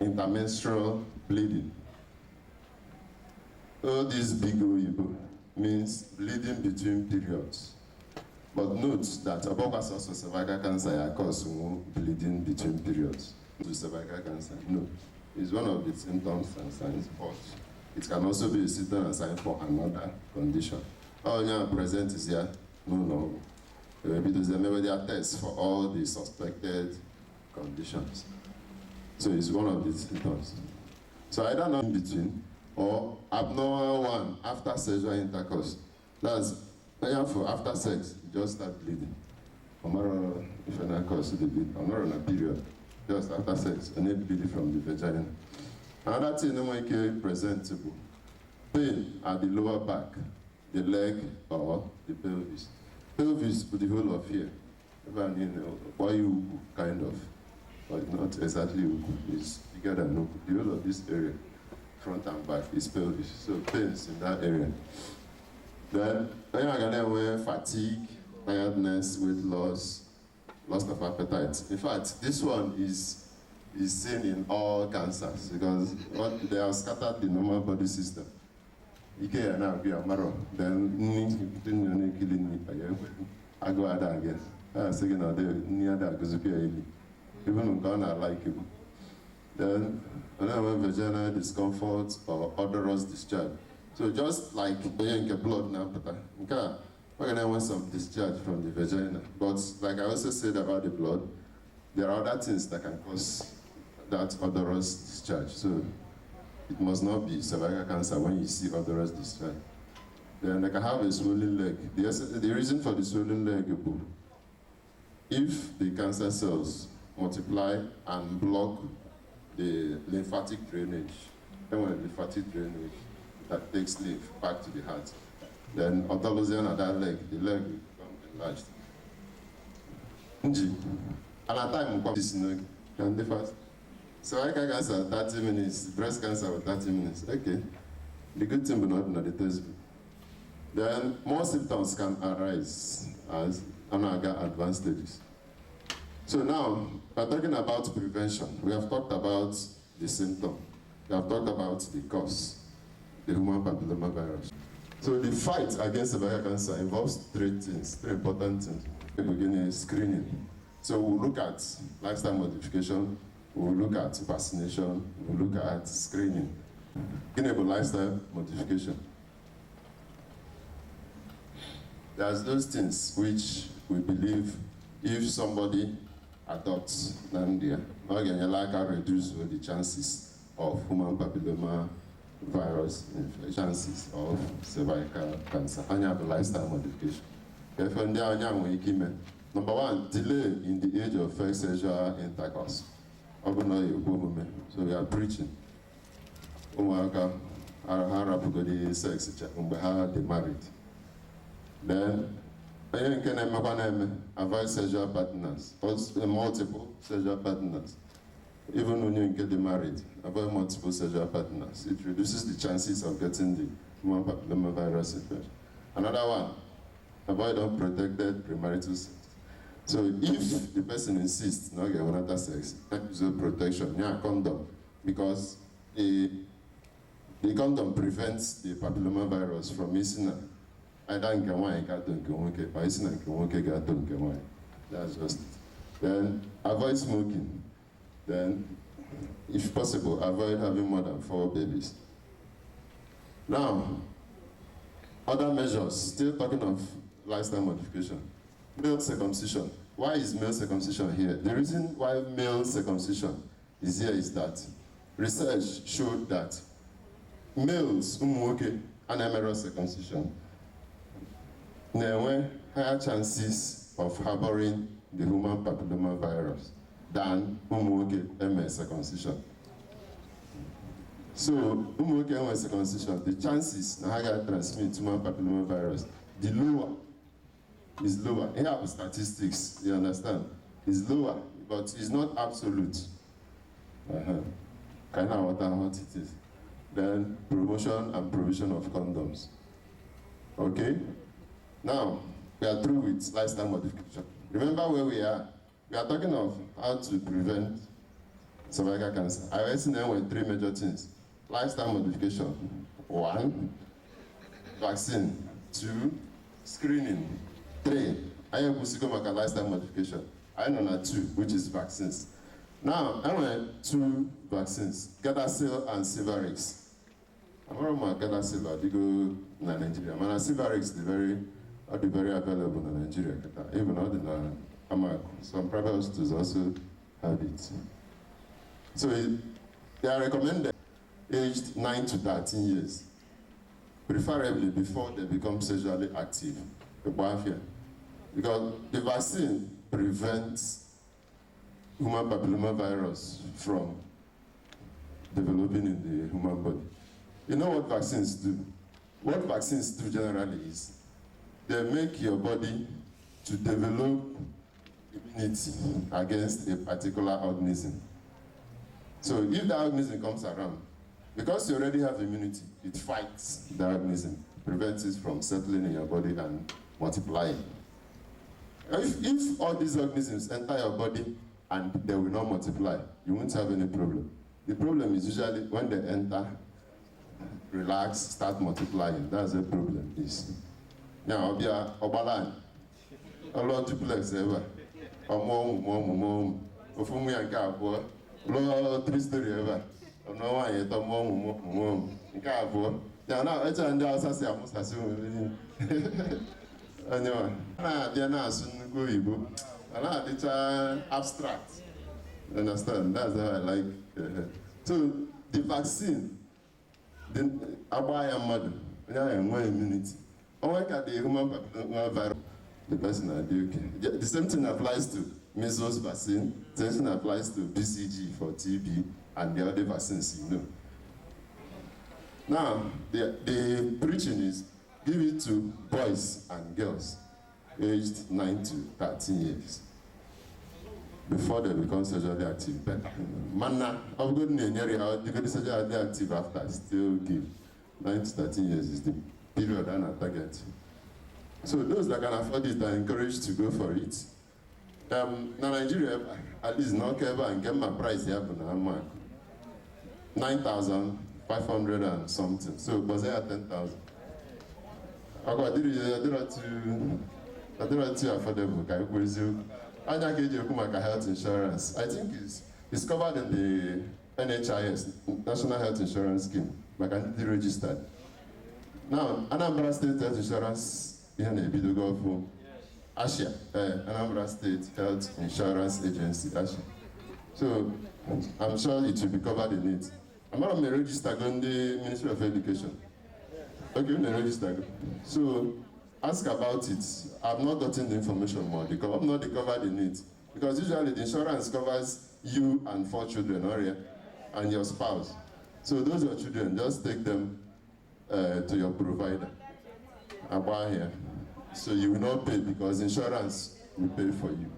intermenstrual bleeding. All this big Oyibo means bleeding between periods. But note that abovasous of cervical cancer causes bleeding between periods. To cervical cancer, no. It's one of the symptoms and signs, but it can also be a symptom and sign for another condition. All your present is here, no. Because there are tests for all the suspected conditions. So it's one of the symptoms. So either not in between or abnormal one after sexual intercourse. That's for after sex, you just start bleeding. If you're not caused to bleed, I'm not on a period. Just after sex, and it bleeding from the vagina. Another thing that can presentable. Pain at the lower back, the leg, or the pelvis. Pelvis put the whole of here. Why you kind of, but not exactly uku. It's bigger than uku. The whole of this area, front and back, is pelvis. So pains in that area. Then you're gonna wear fatigue, tiredness, weight loss, loss of appetite. In fact, this one is seen in all cancers because they have scattered the normal body system. Then I go out again. I say, near that goes even Ghana like him. Then another vaginal discomfort or odorous discharge. So just like blood now, we're gonna want some discharge from the vagina. But like I also said about the blood, there are other things that can cause that odorous discharge. So it must not be cervical cancer when you see odorous discharge. Then they can have a swollen leg. The reason for the swollen leg, if the cancer cells multiply and block the lymphatic drainage, then when the lymphatic drainage that takes lymph back to the heart, then autolosion at that leg, the leg will become enlarged. And at time, can differ. Cervical cancer, 30 minutes, breast cancer, 30 minutes. Okay. The good thing will not know the test. Then more symptoms can arise as anaga advanced stages. So now, we're talking about prevention. We have talked about the symptom. We have talked about the cause. the human papillomavirus. So the fight against cervical cancer involves three important things. The beginning is screening. So we'll look at lifestyle modification, we'll look at vaccination, we'll look at screening. Beginning lifestyle modification. There's those things which we believe if somebody adopts Namdia, can reduce the chances of human papilloma virus chances of cervical cancer. And have lifestyle modification. Number one, delay in the age of first sexual intercourse. So we are preaching. Sex they married. Then, avoid sexual partners, multiple sexual partners. Even when you get married, avoid multiple sexual partners. It reduces the chances of getting the human papillomavirus infection. Another one, avoid unprotected premarital sex. So if the person insists not get another sex, use protection, condom, because the condom prevents the papillomavirus from missing out. Either nke nwaanyị ga-atụ nke nwoke, or isi na nke nwoke ga-atụ nke nwaanyị. That's just it. Then avoid smoking. Then, if possible, avoid having more than 4 babies. Now, other measures, still talking of lifestyle modification. Male circumcision. Why is male circumcision here? The reason why male circumcision is here is that research showed that males umuoke and circumcision have higher chances of harboring the human papillomavirus than MS circumcision. So, MS circumcision, the chances to transmit human papillomavirus, the lower is lower. Here are statistics, you understand? It's lower, but it's not absolute. Kind of what it is. Then promotion and provision of condoms. Okay? Now, we are through with lifestyle modification. Remember where we are. We are talking of how to prevent cervical cancer. I already seen them with 3 major things. Lifestyle modification. 1, vaccine. 2, screening. 3, I have lifestyle modification. I know that 2, which is vaccines. Now, I want 2 vaccines, Gardasil and Civarix. I'm not about Gardasil, I go in Nigeria. Man, Civarix, are very available in Nigeria. Even out in America. Some private hospitals also have it. So they are recommended aged 9 to 13 years, preferably before they become sexually active. Because the vaccine prevents human papillomavirus from developing in the human body. You know what vaccines do? What vaccines do generally is they make your body to develop immunity against a particular organism. So if the organism comes around, because you already have immunity, it fights the organism, prevents it from settling in your body and multiplying. If all these organisms enter your body and they will not multiply, you won't have any problem. The problem is usually when they enter, relax, start multiplying. That's the problem is. Now, I'll be a Obalan, a lot duplex ever. Mom, of whom we are careful, low 3 story ever. No one yet, mom, careful. Now, it's under us as I must assume. Anyway, they're not soon go Igbo. It's abstract. Understand? That's how I like. So, the vaccine, then I buy a mother, and one immunity. I work at the human papillomavirus. The person will be okay. The same thing applies to measles vaccine. The same thing applies to BCG for TB and the other vaccines you know. Now, the preaching is give it to boys and girls aged 9 to 13 years before they become sexually active. But manna of good in area, they get sexually active after still give 9 to 13 years is the period and a target. So those that can afford it are encouraged to go for it. Now Nigeria, at least not ever and get my price here for 9,500 500 and something. So was there at 10,000? I didn't too affordable. Anya health insurance. I think it's covered in the NHIS, National Health Insurance Scheme. But I need to register. Now, Anambra State Health Insurance is a bit of ASHA, Anambra State Health Insurance Agency, ASHA. So I'm sure it will be covered in it. I'm going to register on the Ministry of Education. Okay, I'm going to register. So ask about it. I've not gotten the information more because I'm not covered in it. Because usually the insurance covers you and 4 children, and your spouse. So those are children, just take them to your provider. About here. So you will not pay because insurance will pay for you.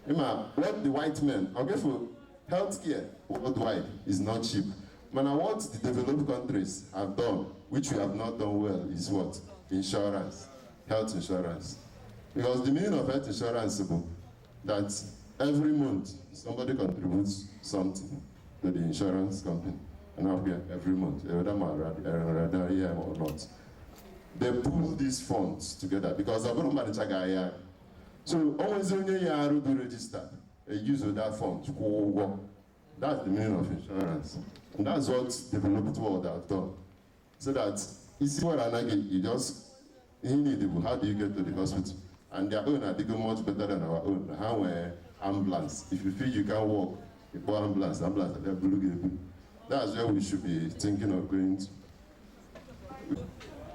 What the white men, okay, for healthcare worldwide is not cheap. What the developed countries have done, which we have not done well, is what? Insurance, health insurance. Because the meaning of health insurance is that every month somebody contributes something to the insurance company. And now every month, whether here or not. They pool these funds together because I'm going to so always when you are registered, a use of that fund. That's the meaning of insurance. And that's what developed world have done. So that you see what you just how do you get to the hospital? And their own they go much better than our own. How ambulance. If you feel you can't walk, you call ambulance, that's where we should be thinking of going to.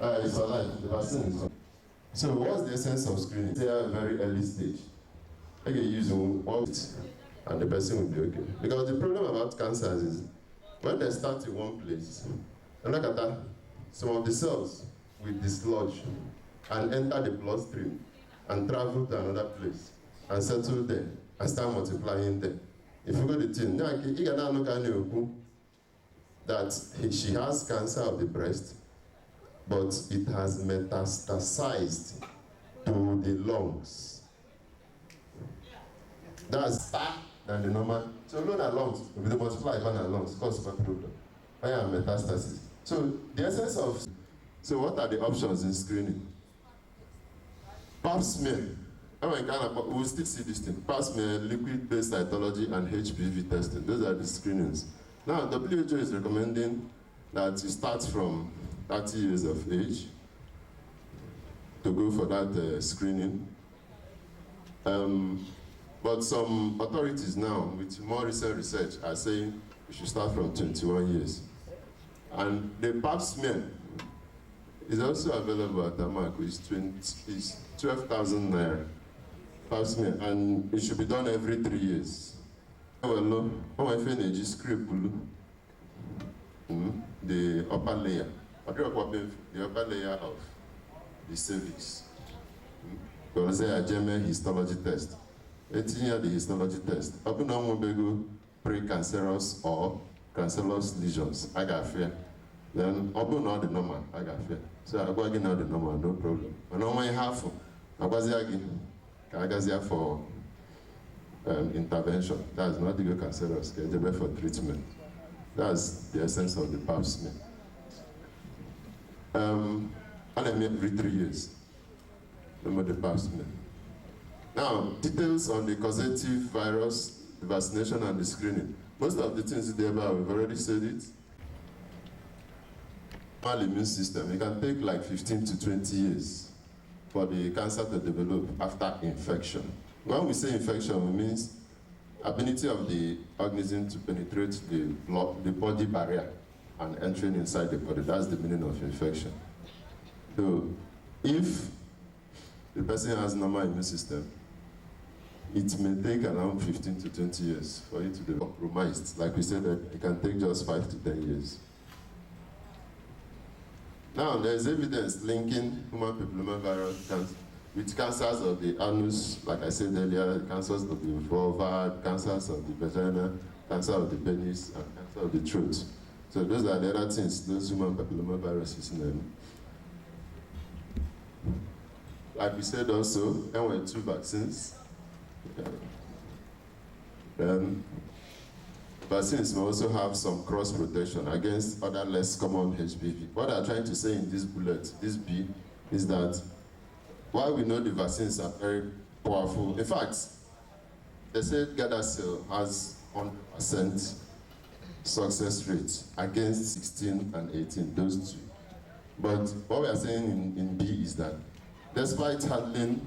It's alive, the vaccine is on. So what's the essence of screening? They are a very early stage. Okay, using what and the person will be okay. Because the problem about cancers is when they start in one place, and look at that, some of the cells will dislodge and enter the bloodstream and travel to another place and settle there and start multiplying there. If you go to the team, that she has cancer of the breast, but it has metastasized to the lungs. That's that than the normal. So look at lungs, if they multiply even at lungs, cause what problem? I am metastasis. So the essence of, so what are the options in screening? Pap smear. We'll still see this thing. Pap smear, liquid-based cytology, and HPV testing. Those are the screenings. Now, WHO is recommending that you start from 30 years of age to go for that screening. But some authorities now, with more recent research, are saying you should start from 21 years. And the pap smear is also available at Amac, it's 12,000 naira. Pap smear, and it should be done every 3 years. Well, the upper layer. The upper layer of the cervix. Because they are German histology test. 18 years the histology test. Open on pre-cancerous or cancerous lesions. I got fear. Then open all the normal. I got fear. So I go again all the normal, no problem. And on my half, I was again. I got there for intervention. That's not the cancerous. Okay, for treatment. That's the essence of the pap smear. And I mean every 3 years. Remember the pap smear. Now, details on the causative virus, the vaccination, and the screening. Most of the things there, we've already said it. Normal immune system, it can take like 15 to 20 years for the cancer to develop after infection. When we say infection, it means ability of the organism to penetrate the body barrier and entering inside the body. That's the meaning of infection. So, if the person has normal immune system, it may take around 15 to 20 years for it to develop compromised. Like we said, it can take just 5 to 10 years. Now, there's evidence linking human papillomavirus with cancers of the anus, like I said earlier, cancers of the vulva, cancers of the vagina, cancer of the penis, and cancer of the throat. So those are the other things, those human papillomaviruses in them. Like we said also, there were 2 vaccines. vaccines may also have some cross protection against other less common HPV. What I'm trying to say in this bullet, this B, is that while we know the vaccines are very powerful, in fact, they say Gardasil has 100% success rate against 16 and 18, those two. But what we are saying in B is that despite handling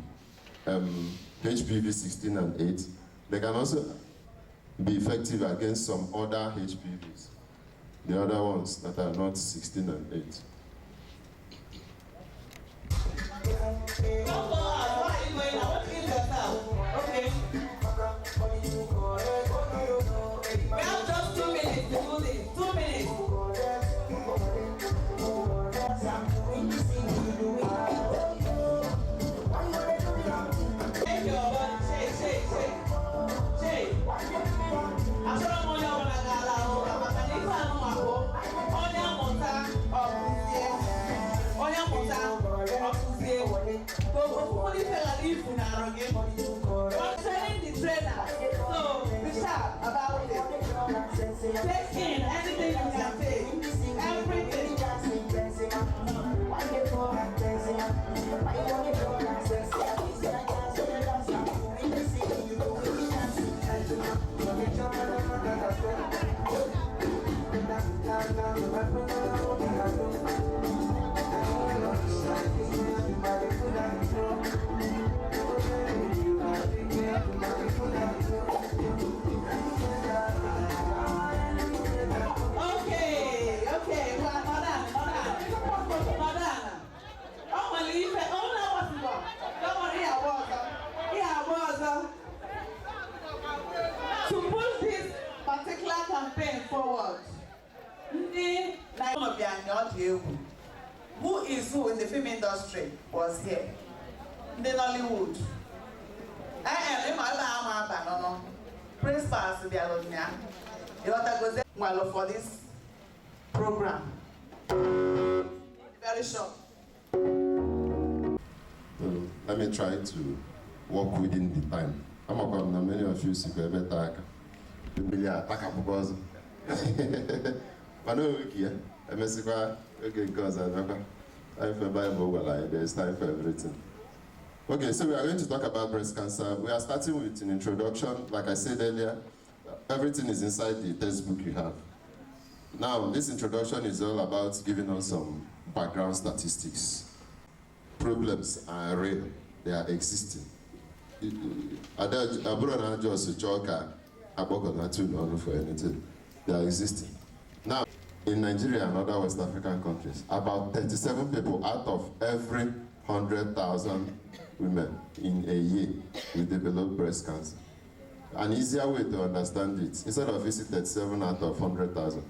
HPV 16 and 8, they can also be effective against some other HPVs, the other ones that are not 16 and 8. Okay. We have just 2 minutes to do this. 2 minutes. Shake your body. Shake, shake, shake. Shake. Asọ́rọ̀ mọ́ ní ọmọ nàgà aláwọ̀ àmàkà ní ìfà nù àpò. Ọ̀nyà mọ̀ta ọ̀kùnzíẹ̀. Ọ̀nyà mọ̀ta ọ̀kùnzíẹ̀. Gbogbo fún ní fẹ́ràn ní ìfúnàrọ̀ yẹn. You're training the trainer. So be sharp about it. Take in anything you can take. Everything. To push this particular campaign forward, who is who in the film industry was here? The Nollywood. Principals for this program. Very short. Let me try to work within the time. I'm not going to many of you see better attack. The million attack because I know here. I mess okay, because I'm for Bible, well, there's time for everything. Okay, so we are going to talk about breast cancer. We are starting with an introduction. Like I said earlier, everything is inside the textbook you have. Now, this introduction is all about giving us some background statistics. Problems are real, they are existing. Abura just choka aboko for anything. They are existing. Now, in Nigeria and other West African countries, about 37 people out of every 100,000 women in a year will develop breast cancer. An easier way to understand it, instead of 37 out of 100,000,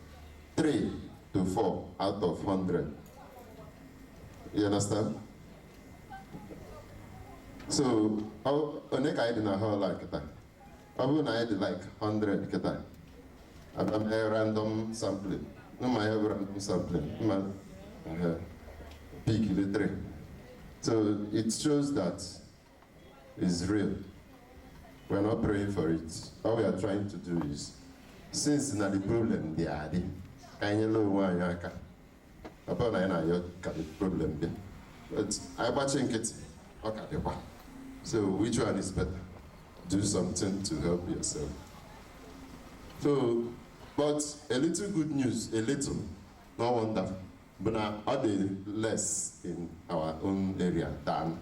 3 to 4 out of 100. You understand? So, how I did not like that. I would like 100 keta. I'm a random sampling. No, my random sampling. Peak the 3. So it shows that it's real. We're not praying for it. All we are trying to do is, since the problem they are there, can you know why you can? Upon I know the problem there. But I watching it. Okay, so which one is better? Do something to help yourself. So, but a little good news, a little, not wonderful. But now, are they less in our own area than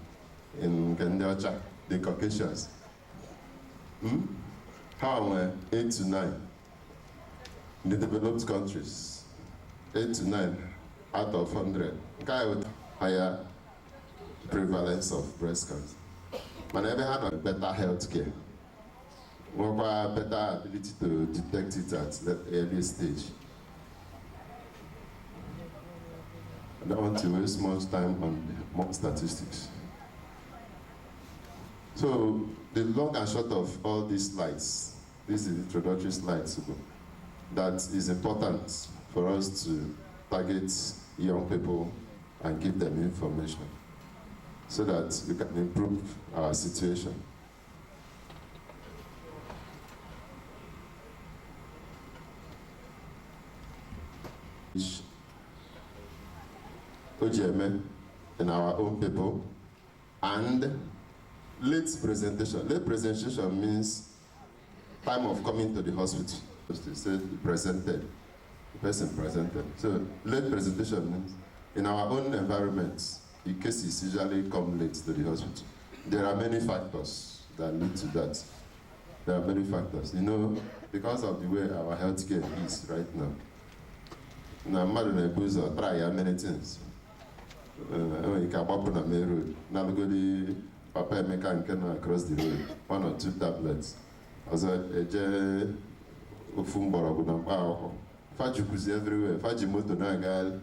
in Kenyatta, the Caucasians? How am 8 to 9 in the developed countries? 8 to 9 out of 100. Higher prevalence of breast cancer. But never had a better health care. More better ability to detect it at the early stage. I don't want to waste much time on more statistics. So the long and short of all these slides, this is the introductory slides, that is important for us to target young people and give them information so that we can improve our situation. OGM in our own people, and late presentation. Late presentation means time of coming to the hospital. They say presented, the person presented. So late presentation means in our own environments, the cases usually come late to the hospital. There are many factors that lead to that. There are many factors. You know, because of the way our healthcare is right now. Now, mother try many things. You can walk on a main road. Now go the papa Emeka can across the road. 1 or 2 tablets. As a Ufumbora, Fajukus everywhere. Fajimoto Nagal.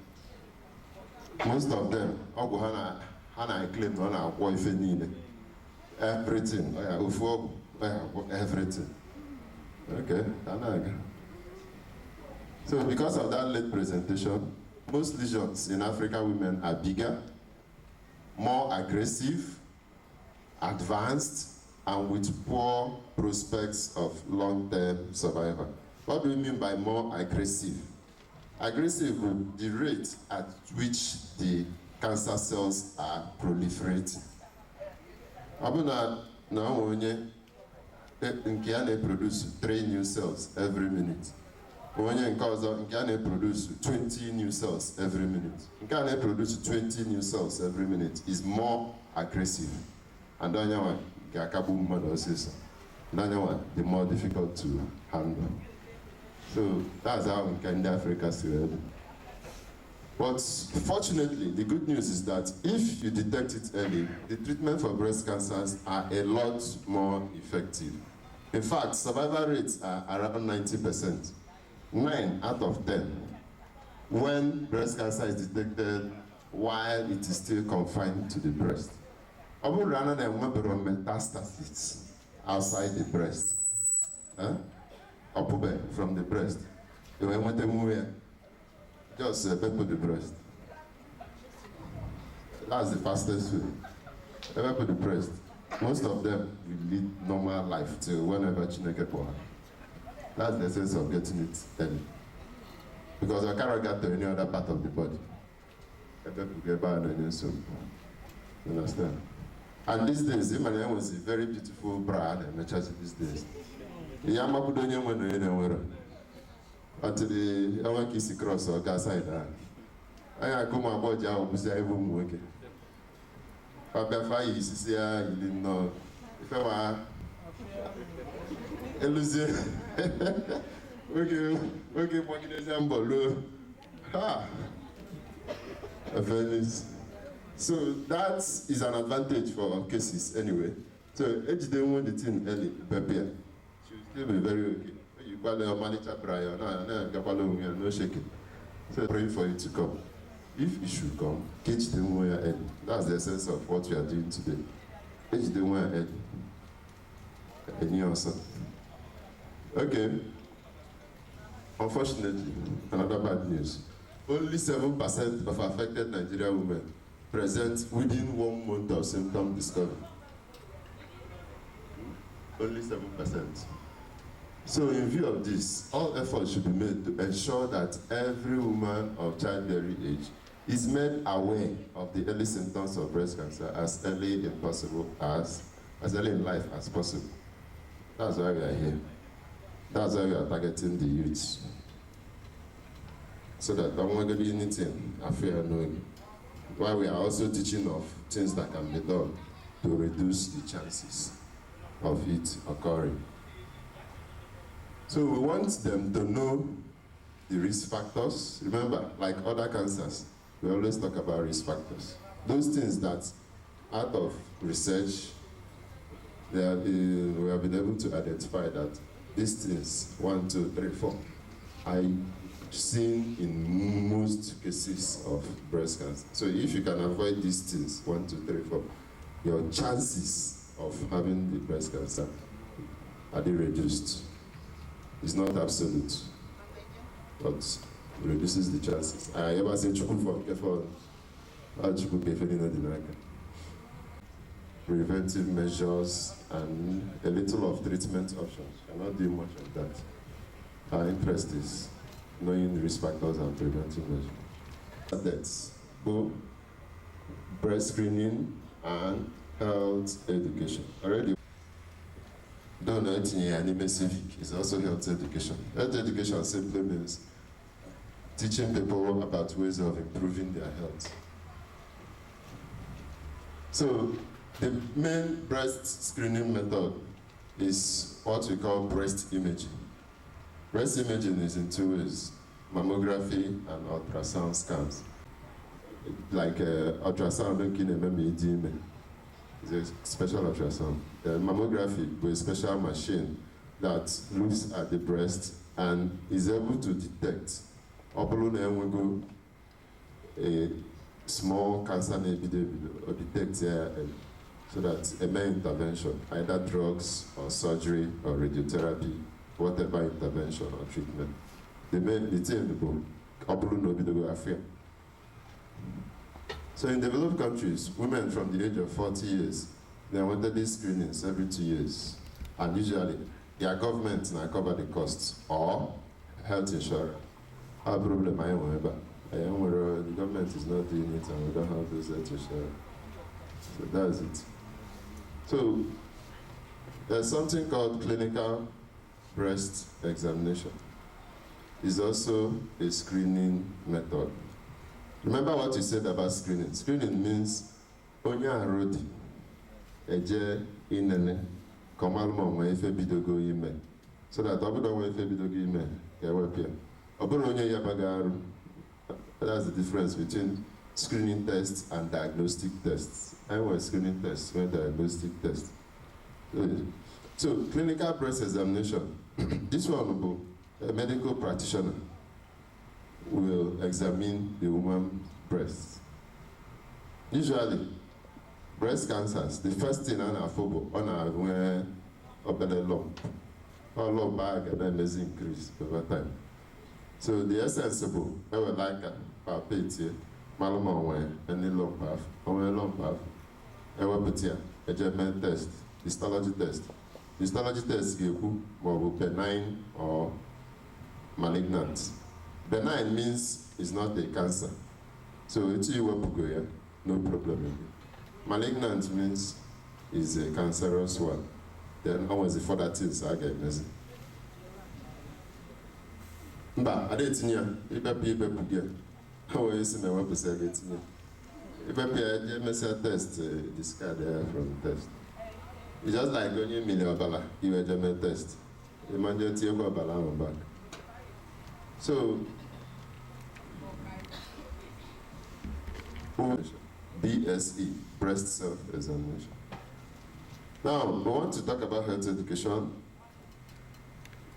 Most of them, Hana claim on our wife need everything. Everything. Okay, so because of that late presentation, most lesions in African women are bigger, more aggressive, advanced, and with poor prospects of long-term survival. What do we mean by more aggressive? Aggressive is the rate at which the cancer cells are proliferating. Abuna now onye nke produce 3 new cells every minute. Onye nke ọzọ nke produce 20 new cells every minute. Nke produce 20 new cells every minute is more aggressive. And onye wa ga-akagbu mmadụ ọsịsọ. And onye wa the more difficult to handle. So that's how we can in Africa still. But fortunately, the good news is that if you detect it early, the treatment for breast cancers are a lot more effective. In fact, survival rates are around 90%. 9 out of 10 when breast cancer is detected while it is still confined to the breast. Rather than metastasis outside the breast. From the breast. Just pepper the breast. That's the fastest way. Pepper the breast. Most of them will lead normal life till whenever Chineke pour. That's the sense of getting it early. Because I cannot get to any other part of the body. You understand? And these days, Emmanuel was a very beautiful bride and church these days. Until the Ewan cross or Gaside. I come about Jao, Musa, working. Papa Fai is here, you didn't know. If I were Elusive, okay, walking example. Ha! So that is an advantage for cases anyway. So, if they want the thing early, prepare. She will still be very okay. You call her manager Brian, no shaking. So, praying for you to come. If you should come, catch them where you're early. That's the essence of what we are doing today. Catch them where you're early. And you also. Okay. Unfortunately, another bad news. Only 7% of affected Nigerian women present within 1 month of symptom discovery. Only 7%. So in view of this, all efforts should be made to ensure that every woman of childbearing age is made aware of the early symptoms of breast cancer as early in life as possible. That's why we are here. That's why we are targeting the youth. So that don't want to do anything after knowing. While we are also teaching of things that can be done to reduce the chances of it occurring. So we want them to know the risk factors. Remember, like other cancers, we always talk about risk factors. Those things that, out of research, we have been able to identify that these things, 1, 2, 3, 4, are seen in most cases of breast cancer. So if you can avoid these things, 1, 2, 3, 4, your chances of having the breast cancer are reduced. It's not absolute, but it reduces the chances. I ever say preventive measures and a little of treatment options. Cannot do much of that. Our interest is knowing risk factors and preventive measures. Deaths, both breast screening, and health education. Already, don't know any civic, it's also health education. Health education simply means teaching people about ways of improving their health. So the main breast screening method is what we call breast imaging. Breast imaging is in two ways: mammography and ultrasound scans. Like ultrasound, it's a special ultrasound. Mammography is a special machine that looks at the breast and is able to detect a small cancer or detect so that a main intervention, either drugs or surgery or radiotherapy, whatever intervention or treatment. The thing so in developed countries, women from the age of 40 years, they wanted these screenings every 2 years. And usually, their government now cover the costs or health insurance. Our problem, the government is not doing it and we don't have this health insurance. So that's it. So there's something called clinical breast examination. It's also a screening method. Remember what you said about screening. Screening means onya arodi eje inene komalmo nwe ife bidogo ime so that obodo nwe ife bidogo ime ewepia obodo onye ya bagaru. That's the difference between screening tests and diagnostic tests. I was screening tests, when diagnostic tests. So clinical breast examination. This one, a medical practitioner will examine the woman's breast. Usually, breast cancers, the first thing on our photo, on our belly lump, our lump bag and then there's increase over time. So the essential, I would like a palpate here, malum any lump half, I will put here, a German test, histology test. Histology test is benign or malignant. Benign means it's not a cancer. So it's you will no problem. Malignant means it's a cancerous one. Then how was the further things I get messy? But I didn't know if I pay people how is my website getting if I pay a MSL test, discard from the test. It's just like when you $1 million, you a German test. You imagine you go back. So, BSE, breast self-examination. Now, we want to talk about health education.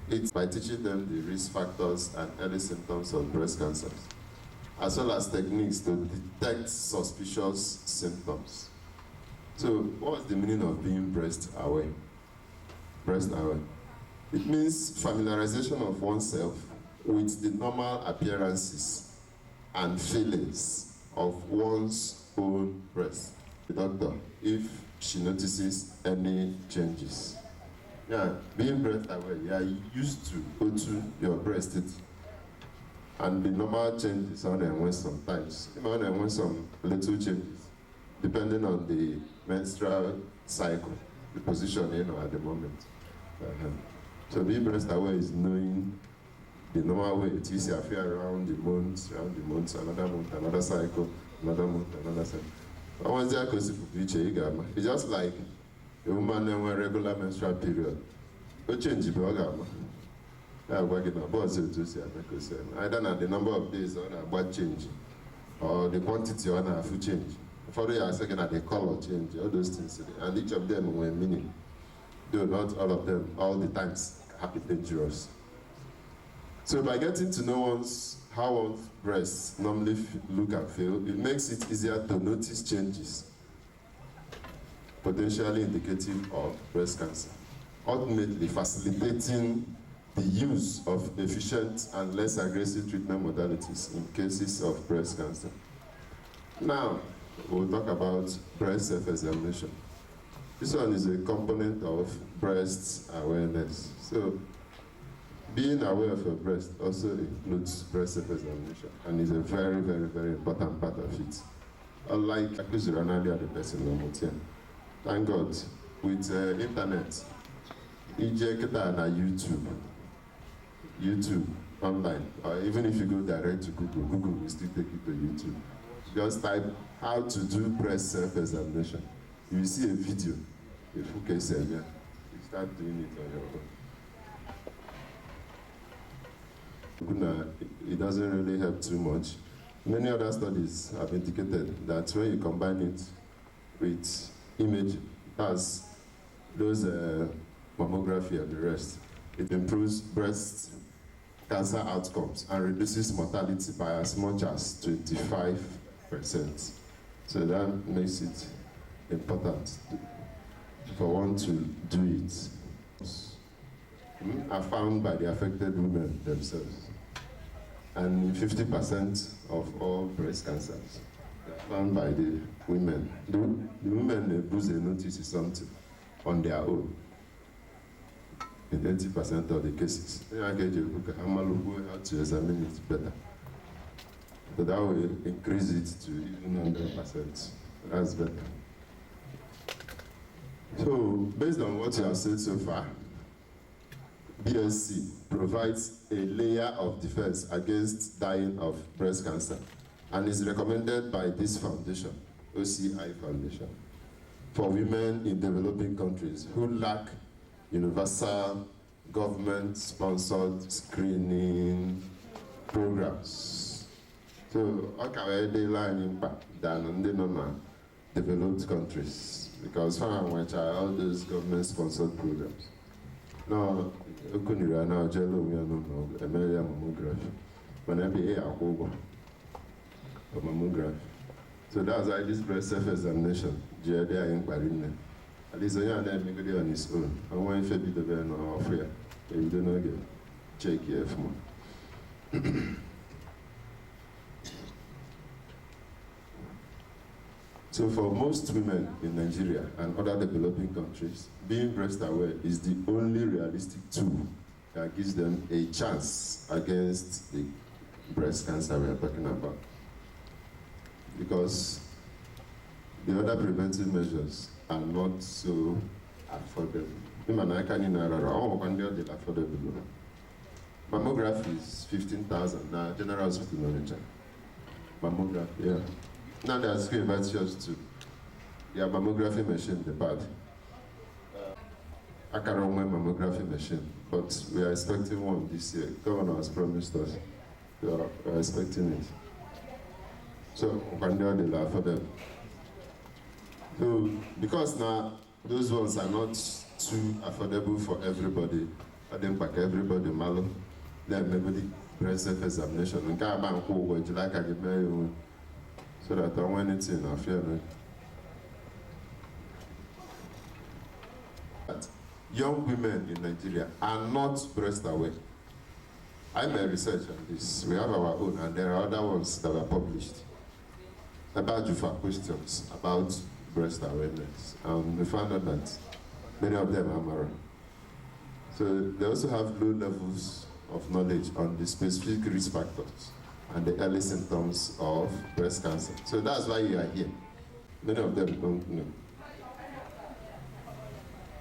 It's by teaching them the risk factors and early symptoms of breast cancers, as well as techniques to detect suspicious symptoms. So, what's the meaning of being breast aware? Breast aware. It means familiarization of oneself with the normal appearances and feelings of one's own breast. The doctor, if she notices any changes. Yeah, being breast aware, you are used to go to your breast and the normal changes on and when sometimes, on and when some little changes, depending on the menstrual cycle, the position at the moment. So being breast aware is knowing the normal way it is around the months, another month, another cycle, another month, another cycle. It's just like a woman in a regular menstrual period. It changes either the number of days on a change or the quantity on a food change. For the second at the color change, all those things. And each of them were meaning. Though not all of them, all the times, happy dangerous. So by getting to know how one's breasts normally look and feel, it makes it easier to notice changes, potentially indicative of breast cancer, ultimately facilitating the use of efficient and less aggressive treatment modalities in cases of breast cancer. Now, we'll talk about breast self-examination. This one is a component of breast awareness. So, being aware of your breast also includes breast self-examination and is a very, very, very important part of it. Unlike Akuzuranalia, the person Lomotian. Thank God, with internet, Ijeketa na YouTube online, or even if you go direct to Google, Google will still take you to YouTube. Just type how to do breast self-examination. You will see a video, a full case here. You start doing it on your own. It doesn't really help too much. Many other studies have indicated that when you combine it with image, as those mammography and the rest, it improves breast cancer outcomes and reduces mortality by as much as 25%. So that makes it important for one to do it. Are found by the affected women themselves. And 50% of all breast cancers are found by the women. The women they notice something on their own. In 80% of the cases, I get you how to examine it better. But that will increase it to even 100%. That's better. So, based on what you have said so far, BSC provides a layer of defense against dying of breast cancer and is recommended by this foundation, OCI Foundation, for women in developing countries who lack universal government-sponsored screening programs. So, how can they line impact than on the developed countries? Because all those government-sponsored programs. Now, now jello mammography. Whenever mammography. So that's why this breast self-examination, at least when you're on his own. I want to be the very no offer. You don't know get check here for So for most women in Nigeria and other developing countries, being breast aware is the only realistic tool that gives them a chance against the breast cancer we are talking about. Because the other preventive measures are not so affordable. Mammography is 15,000 now, General Hospital Manager. Mammography, yeah. Now there's screen virtuals too. Yeah, mammography machine, the bad. I can't run my mammography machine, but we are expecting one this year. Governor has promised us. We are expecting it. So, we can do the law for them. So, because now those ones are not too affordable for everybody, I think back everybody malo, then maybe breast self-examination. And can't bank who would you like I get married. So that I want it in, I fear me. Young women in Nigeria are not breast aware. I made research on this. We have our own, and there are other ones that were published about Jufa questions about breast awareness. We found out that many of them are married. So they also have low levels of knowledge on the specific risk factors and the early symptoms of breast cancer. So that's why you are here. Many of them don't know.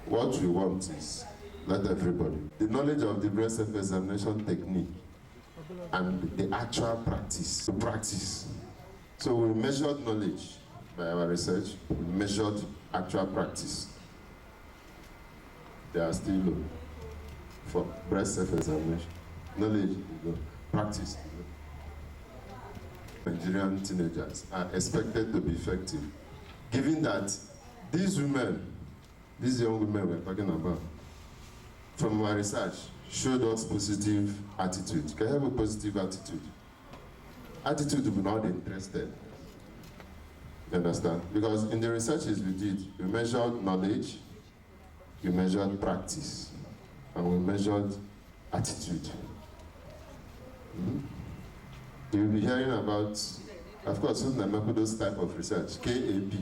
What we want is, let everybody, the knowledge of the breast self-examination technique and the actual practice. So we measured knowledge by our research, we measured actual practice. They are still low for breast self-examination. Knowledge is low, practice is low. Nigerian teenagers are expected to be effective, given that these young women we're talking about, from our research, showed us positive attitude. Can you have a positive attitude? Attitude to be not interested. You understand? Because in the researches we did, we measured knowledge, we measured practice, and we measured attitude. You'll be hearing about, of course, those type of research, KAP,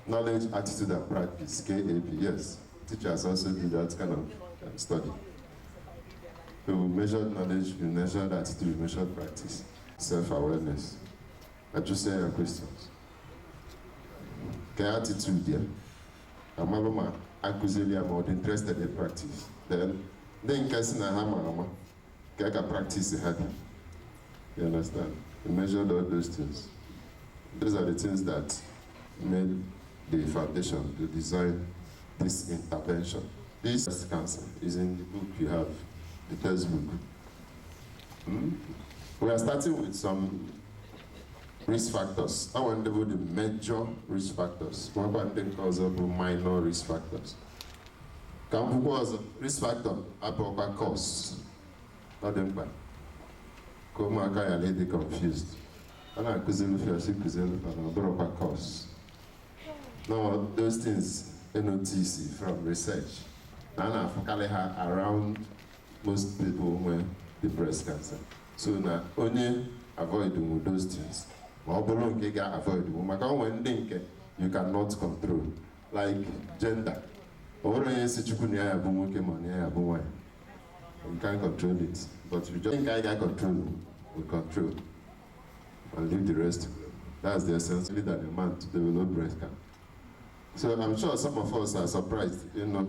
knowledge, attitude, and practice, KAP, yes. Teachers also do that kind of study. So we measured knowledge, we measured attitude, we measured practice, self-awareness. I just say your questions. attitude there. Amaloma akuzeli am or interested in practice. Then kasi na hama kaya practice hard. You understand? We measured all those things. Those are the things that made the foundation to design this intervention. This breast cancer is in the book you have, the textbook. We are starting with some risk factors. I want to do the major risk factors. One thing calls up minor risk factors. Can we cause risk factor about cost? Not them bad. Come on, I lady confused. And I couldn't feel sick and about cost. Now those things NOTC from research. And I focus around most people with the breast cancer. So now only avoid those things. Avoid you cannot control, like gender. You can't control it, but you just think I can control, we control, and leave the rest. That's the essence that a man to develop breast cancer. So I'm sure some of us are surprised, now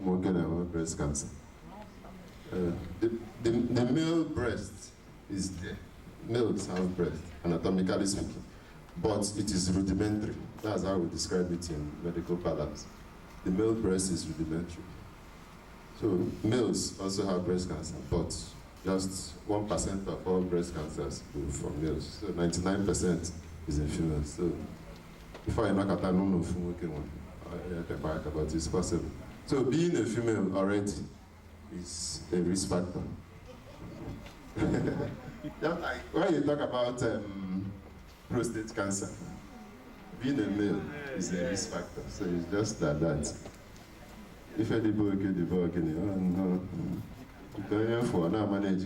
we're getting breast cancer. The male breast is there. Males have breast, anatomically speaking, but it is rudimentary. That's how we describe it in medical parlance. The male breast is rudimentary. So males also have breast cancer, but just 1% of all breast cancers go from males. So 99% is in females. So before I knock at that, no but it's possible. So being a female already is a risk factor. When you talk about prostate cancer, being a male is a risk factor. So it's just that. If you do no, for now manage.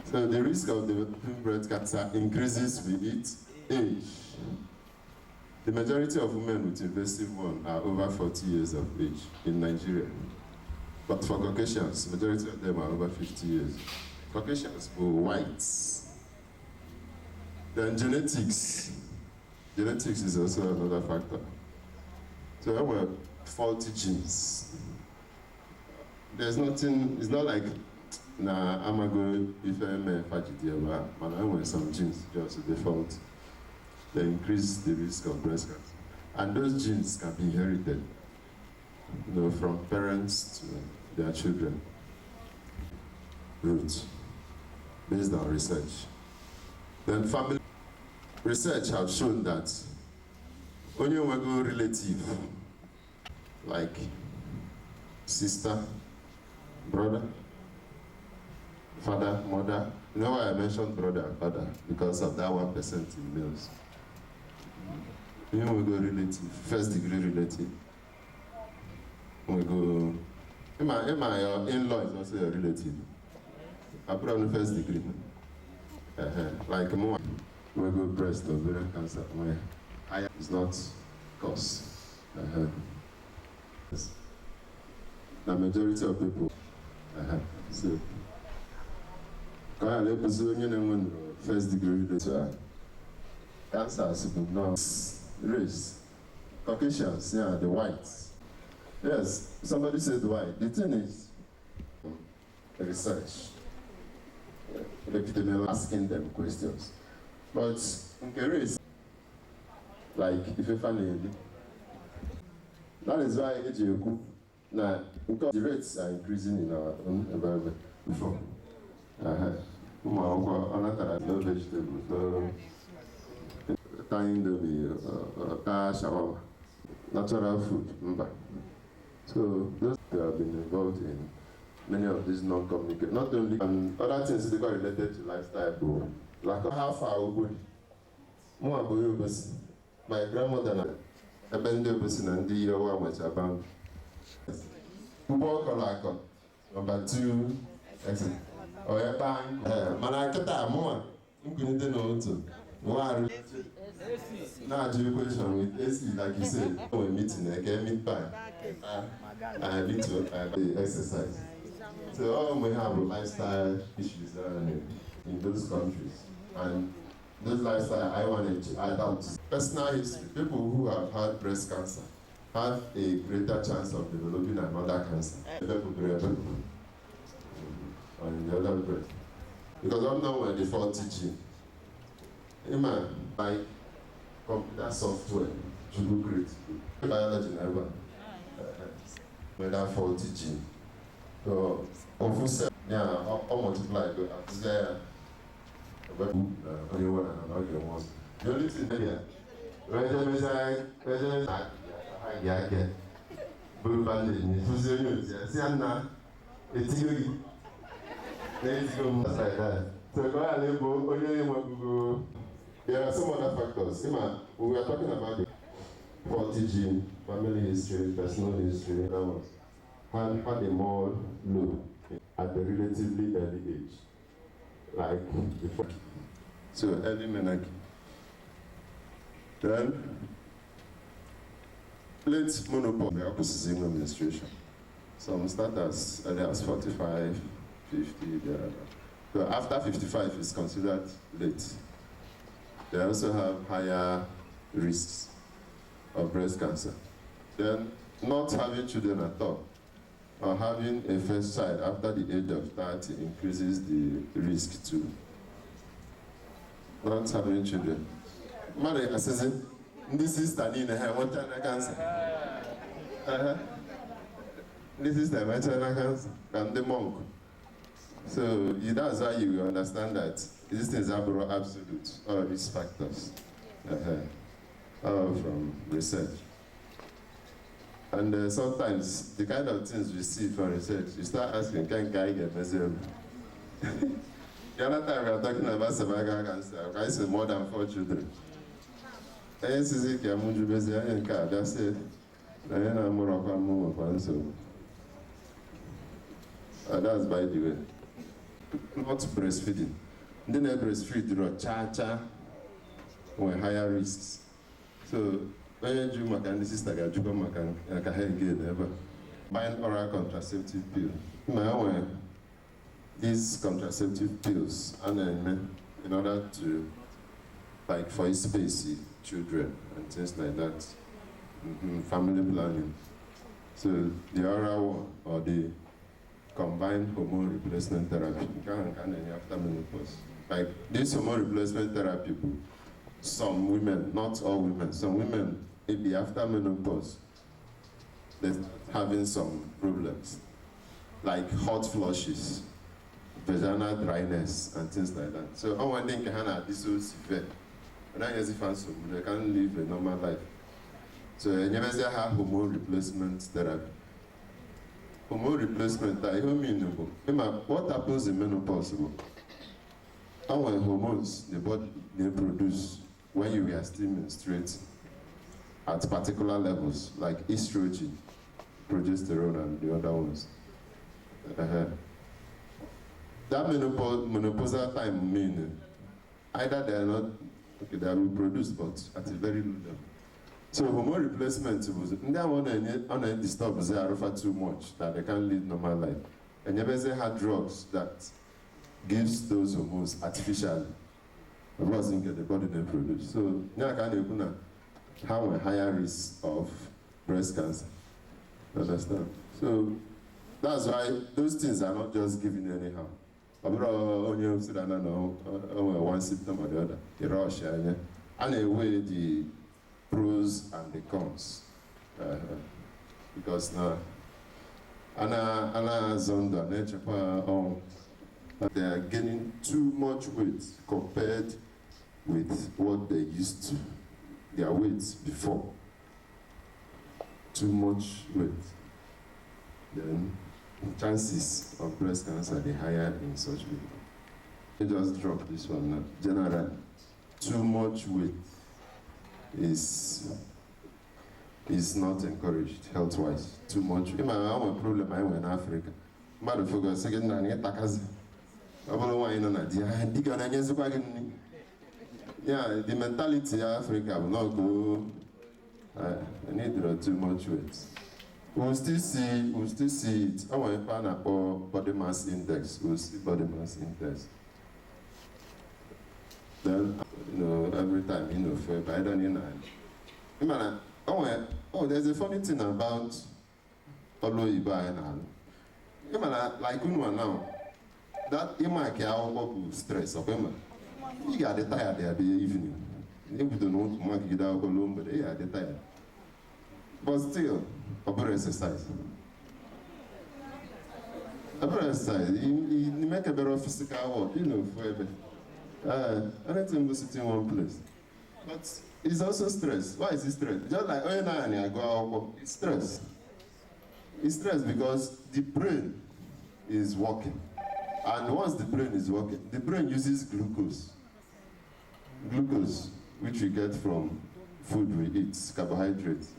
So the risk of developing breast cancer increases with age. The majority of women with invasive one are over 40 years of age in Nigeria. But for Caucasians, the majority of them are over 50 years. Caucasians were whites. Then genetics. Genetics is also another factor. So there were faulty genes. There's nothing, it's not like, nah, I'm going to if I'm a fajitiaba, but I want some genes just default. They increase the risk of breast cancer. And those genes can be inherited, from parents to their children. Roots, based on research. Then family research have shown that only when we go relative, like sister, brother, father, mother. You know why I mentioned brother and father? Because of that 1% in males. We go relative, first degree relative. We go, your in-law is also your relative. I put on the first degree. Like more, we go breast ovarian cancer. Higher is not cause. The majority of people. So, first degree relative. Cancer is not race. Caucasians, yeah, the whites. Yes, somebody said white. The thing is, research. Epidemiologists asking them questions. But in race, like if you find it, that is why now because the rates are increasing in our own environment before. No vegetables, so shawarma, natural food. So those they have been involved in many of these non-communicable, not only and other things that are related to lifestyle. Like how far would my grandmother abandoned person and the year one which abound. Number 2, excellent. Oh, yeah, bang. Manakata, more. I'm going to know too. Now, do you question with AC, like you said, we're meeting, I get meet by. I need to exercise. So, all we have lifestyle issues in those countries. And those lifestyle, I wanted to add on to. personal history, people who have had breast cancer have a greater chance of developing another cancer. On the other breast. Because I'm not with the faulty gene. By computer software, you create biology never with that faulty gene. So, obviously, yeah, I'll multiply there. Only one and another one. The only thing there, yeah, blue bandage, who's the news? See, Anna, it's you. Let's go like that. So, go ahead, go. There are some other factors. We were talking about the faulty gene, family history, personal history, that ones. Had a more low at a relatively early age, like before. So early menarche. Then late menopause, the opposite in menstruation. Some start as early as 45, 50, so after 55 is considered late. They also have higher risks of breast cancer. Then not having children at all, or having a first child after the age of 30 increases the risk too. Not having children. Mother assessing, this is studying one China cancer. This is the China cancer, and the monk. So that's why you understand that these things are absolute, all risk factors, from research. And sometimes the kind of things we see from research, you start asking, can guy get measurable? The other time we are talking about cervical cancer, I say more than 4 children. That's it. That's by the way. Not breastfeeding. Then I breastfeed, cha-cha, with higher risks. So, when you do this is like a buying oral contraceptive pill. These contraceptive pills are in order to, like, for space, children and things like that, family planning. So the oral one or the combined hormone replacement therapy after menopause. Like this hormone replacement therapy, some women, not all women, some women, if they after menopause, they're having some problems, like hot flushes, vaginal dryness, and things like that. So I want to think this so severe. And I they can't live a normal life. So you never say have hormone replacement therapy. Hormone replacement, what happens in menopause? Our hormones, the body they produce when you are still menstruating at particular levels, like estrogen, progesterone, and the other ones. That menopausal time meaning either they are not they are reproduced, but at a very low level. So hormone replacement was that one disturb alpha too much that they can't live normal life. And you ever had drugs that gives those hormones artificially. The body they produce. So now can have a higher risk of breast cancer. Understand? So that's why those things are not just given anyhow. One symptom or the other. The rush, and they weigh the pros and the cons. Because now, they are gaining too much weight compared with what they used to, their weights before. Too much weight. Then chances of breast cancer are higher in such people. I just drop this one now. Generally, too much weight is not encouraged health-wise. Too much. I have a problem in Africa. But for second, yeah, the mentality of Africa will not go. I need too much weight. We'll still see it. I want to body mass index. We'll see body mass index. Then every time, but I don't know. Oh, there's a funny thing about Olo Iba and like now, that stress of him. You got the tired there the evening. If you don't want to make it out alone, but they are the tired. But still, a exercise. Exercise, you make a better physical work, forever. Anything will sit in one place. But it's also stress. Why is it stress? Just like I go out, it's stress. It's stress because the brain is working. And once the brain is working, the brain uses glucose. Glucose, which we get from food we eat, carbohydrates.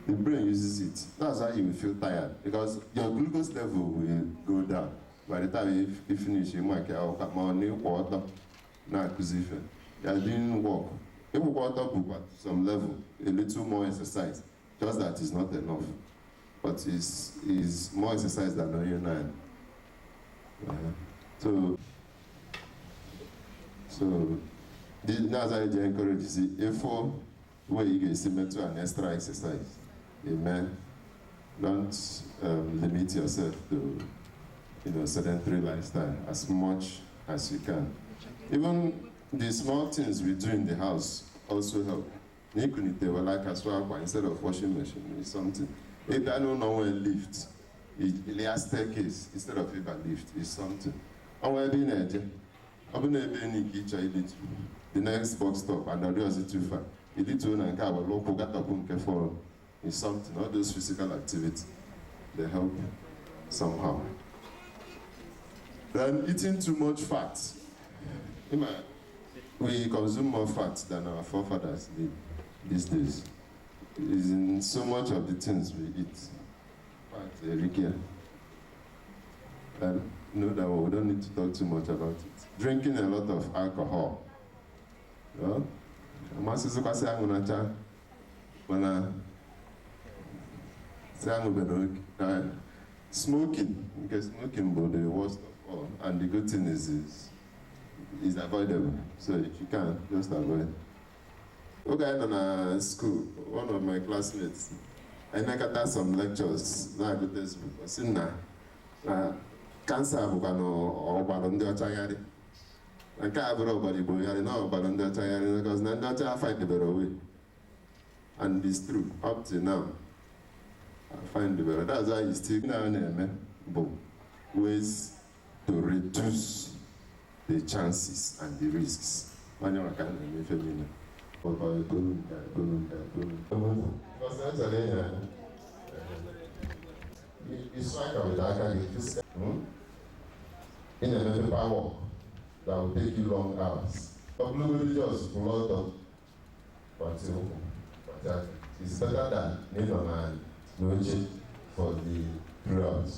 The brain uses it. That's why you will feel tired, because your glucose level will go down. By the time you finish, you might get more water, not acquisition. You are doing work. If water book at some level, a little more exercise, just that is not enough. But it's more exercise than on your 9. So that's why I encourage you. See, if where you get to an extra exercise, amen. Don't limit yourself to sedentary lifestyle as much as you can. Even the small things we do in the house also help. Like as well, instead of washing machine, it's something. If I don't know where lift, a staircase instead of a lift is something. I'm the next box stop and I'll do as it too far. It is something. All those physical activities, they help somehow. Then eating too much fat. We consume more fat than our forefathers did these days. It is in so much of the things we eat. Fat, and know that we don't need to talk too much about it. Drinking a lot of alcohol. Smoking, because smoking is the worst of all, and the good thing is avoidable. So if you can, just avoid. Okay, in school, one of my classmates, I make some lectures. Now I go to school. Cancer or balloon and can't have nobody boyari, no balloon because none of find the better way. And it's true, up to now. I find the better. That's why you still now and ways to reduce the chances and the risks. Because that's you strike with that in a paper that will take you long hours. But nobody just float up until it's better than no change for the 3 hours.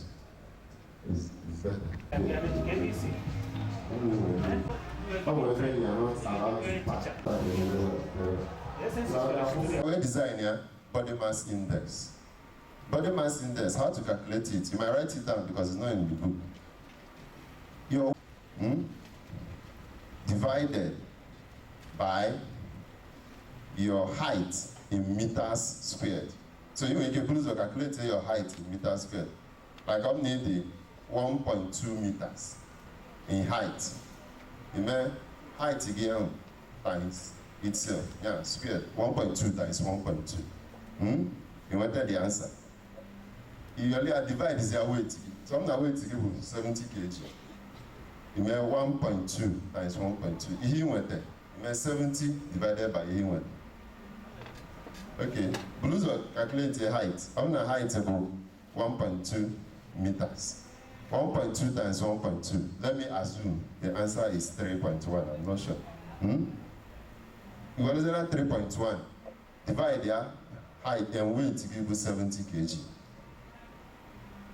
It's better. We're designing body mass index. Body mass index, how to calculate it? You might write it down because it's not in the book. Your divided by your height in meters squared. So you can please calculate your height in meters squared. Like I'm needing 1.2 meters in height. You know, height again times itself. Yeah, squared. 1.2 times 1.2. You wanted the answer. You only divide is your weight. So I'm weight to give 70 kg. You mean 1.2 times 1.2. He went there. You mean 70 divided by he went. Okay. Blues will calculate the height. I'm the height about 1.2 meters. 1.2 times 1.2. Let me assume the answer is 3.1. I'm not sure. You want to say that 3.1. Divide their height and weight to give you 70 kg.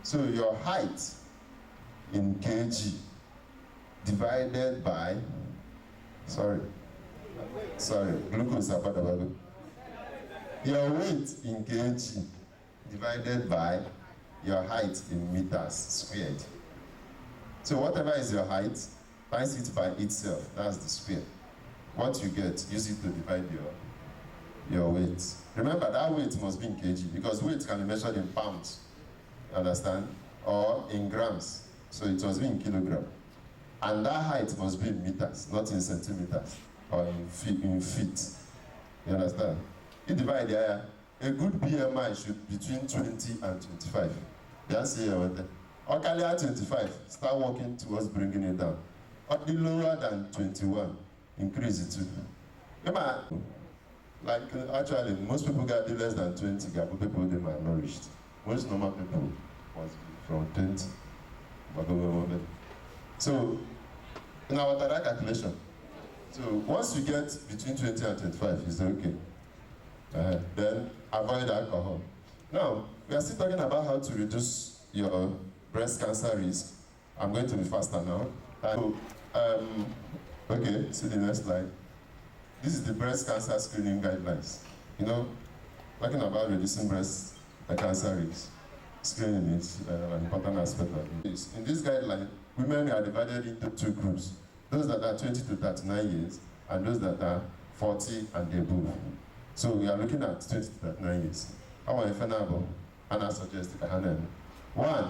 So your height in kg divided by, glucose about your weight in kg divided by your height in meters squared. So whatever is your height, times it by itself, that's the square. what you get, use it to divide your weight. Remember, that weight must be in kg, because weight can be measured in pounds, understand? Or in grams, so it must be in kilogram. And that height must be in meters, not in centimeters, or in feet. You understand? You divide the area. A good BMI should be between 20 and 25. Just say or 25, start working towards bringing it down. Or lower than 21, increase it too. Like actually, most people get less than 20, people they malnourished. Most normal people must be from 20. So, in our direct calculation, so once you get between 20 and 25, it's okay. Then avoid alcohol. Now, we are still talking about how to reduce your breast cancer risk. I'm going to be faster now. So, okay, see the next slide. This is the breast cancer screening guidelines. You know, talking about reducing breast cancer risk. Screening is an important aspect of this. In this guideline, women are divided into two groups. Those that are 20 to 39 years, and those that are 40 and above. So we are looking at 20 to 39 years. I want to find out, and I suggest one,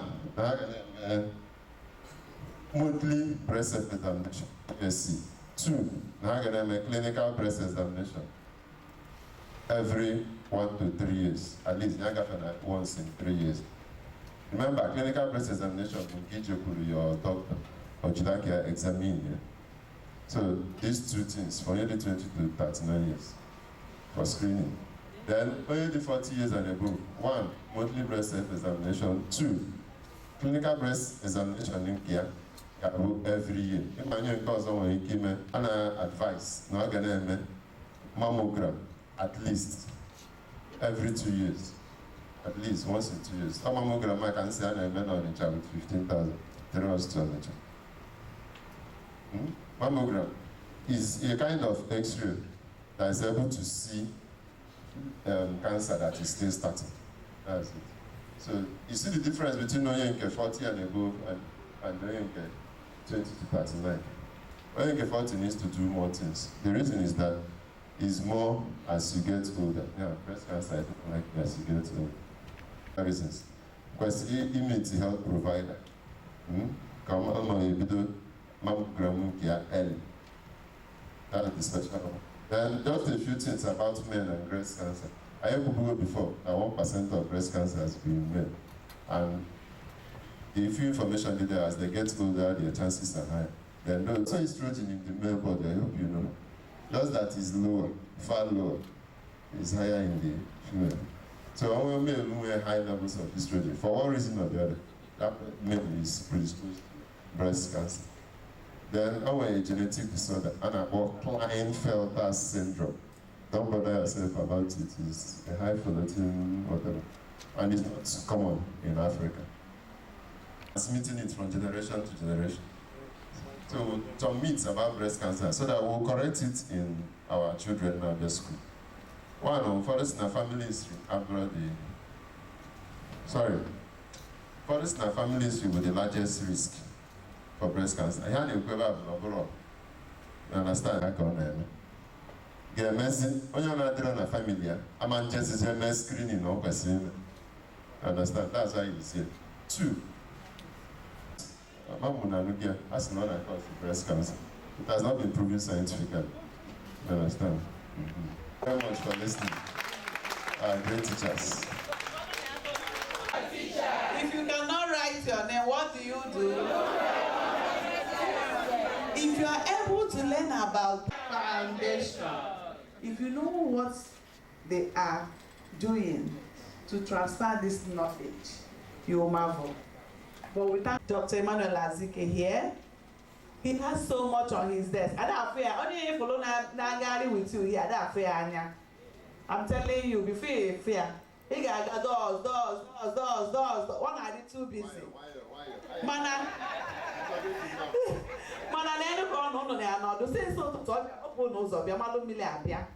monthly breast examination, PSC. Two, clinical breast examination every 1 to 3 years, at least once in 3 years. Remember, clinical breast examination will engage your doctor or Judaka examine. Yeah? So these two things for only 20 to 39 years for screening. Then only 40 years and above, one, monthly breast examination. Two, clinical breast examination in care every year. If I cause someone came and advice, now again, mammogram at least every 2 years. At least once in 2 years. Some mammogram I can say I'm on the child with 15,000. There was 200. Mammogram is a kind of X-ray that is able to see cancer that is still starting. That's it. So you see the difference between Oyenke 40 and above and Oyenke 20 to 39. Oyenke 40 needs to do more things. The reason is that it's more as you get older. Yeah, breast cancer, I don't like as you get older. Reasons. Because immunity health provider. Come on, mammogram early. That is the special one. Then just a few things about men and breast cancer. I heard people before that 1% of breast cancer has been men. And the few information they there, as they get older, their chances are higher. Then no, so estrogen in the male body, I hope you know. Just that is lower, far lower. It's higher in the female. So our male who have high levels of estrogen, for one reason or the other, that male is predisposed to breast cancer. Then our genetic disorder, Klinefelter syndrome. Don't bother yourself about it. It's a high fertility whatever, and it's not common in Africa. Transmitting it from generation to generation. So some myths about breast cancer, so that we'll correct it in our children now at school. One, first in our family history, first in our family history with the largest risk for breast cancer. I had a quiver you understand? I can't name. Get messy. When you're not in a family, I'm not just a mess screening or question. Understand? That's why you see it. Two, Mamma has not caused breast cancer. It has not been proven scientifically. You understand? Very much for listening. Great teachers. If you cannot write your name, what do you do? If you are able to learn about foundation, if you know what they are doing to transfer this knowledge, you will marvel. But without Dr. Emmanuel Azike here, he has so much on his desk. I don't fear. Only if you follow Nagari with you here, I don't fear, Anya. I'm telling you, before you fear, he got doors. One are too busy. Mana, nene kwa no ne anodo. Say so to open nose of Yamalo Mile Abia.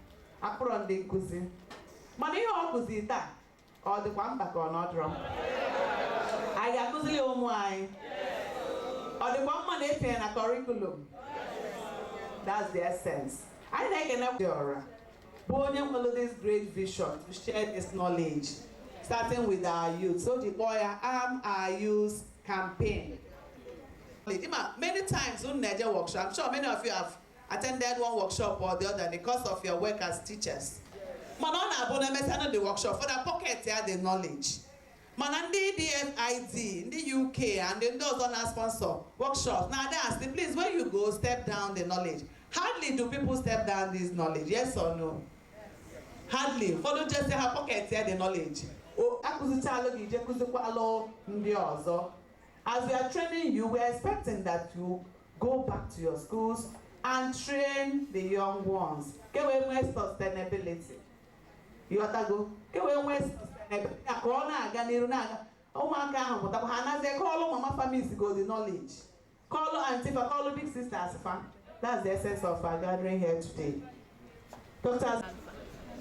Apron de kuzi. Mana ihe okuzi taa. Ọ dịkwa mba ka ọ nọdụrụ. Anyị akụzili ụmụ anyị. Ọ dịkwa mma na etinye na curriculum. That's the essence. I think enough this great vision to share this knowledge, starting with our youth. So the Arm Our Youth campaign. Many times in Niger workshop, I'm sure many of you have attended one workshop or the other because of your work as teachers. Man on the workshop for the pocket here the knowledge. Man and the DFID in the UK and then those on our sponsor workshops. Now that's please when you go step down the knowledge. Hardly do people step down this knowledge, yes or no? Hardly. Follow just say her pocket here the knowledge. As we are training you, we are expecting that you go back to your schools and train the young ones. Get away with sustainability. You have to go. Get away with sustainability. Corona again. Oh my God! But Hannah say call mama families to go the knowledge. Call auntie, call big sisters. That's the essence of our gathering here today. Doctors.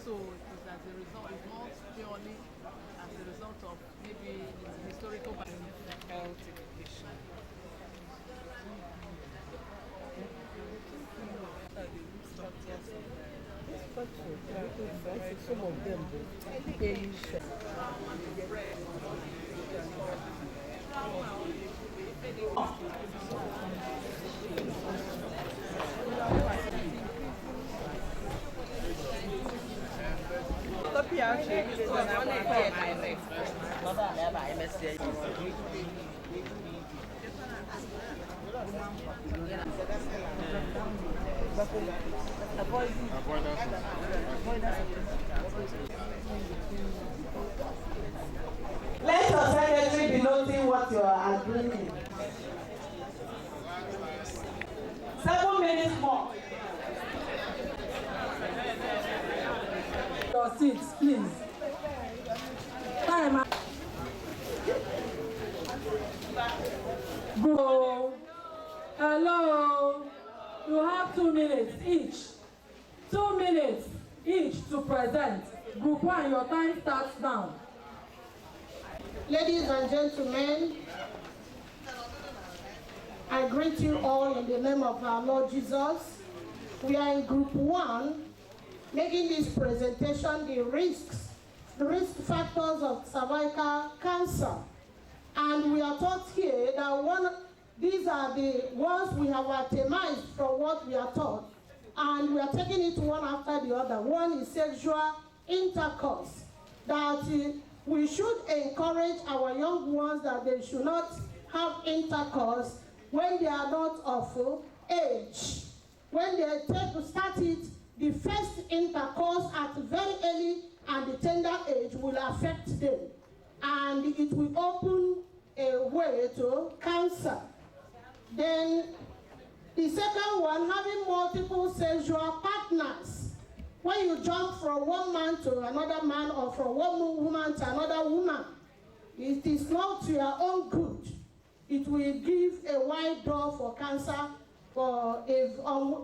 So it is as a result, it's not purely as a result of maybe historical health education. Some of them Let your secretary be noting what you are agreeing. 7 minutes more. Your seats, please. Time. Go. Hello. You have 2 minutes each. 2 minutes each to present. Group 1, your time starts now. Ladies and gentlemen, I greet you all in the name of our Lord Jesus. We are in Group 1, making this presentation the risk factors of cervical cancer. And we are taught here that these are the ones we have itemized from what we are taught. And we are taking it one after the other. One is sexual intercourse. That we should encourage our young ones that they should not have intercourse when they are not of age. When they start it, the first intercourse at very early and the tender age will affect them. And it will open a way to cancer. Then the second one, having multiple sexual partners. When you jump from one man to another man or from one woman to another woman, it is not to your own good. It will give a wide door for cancer for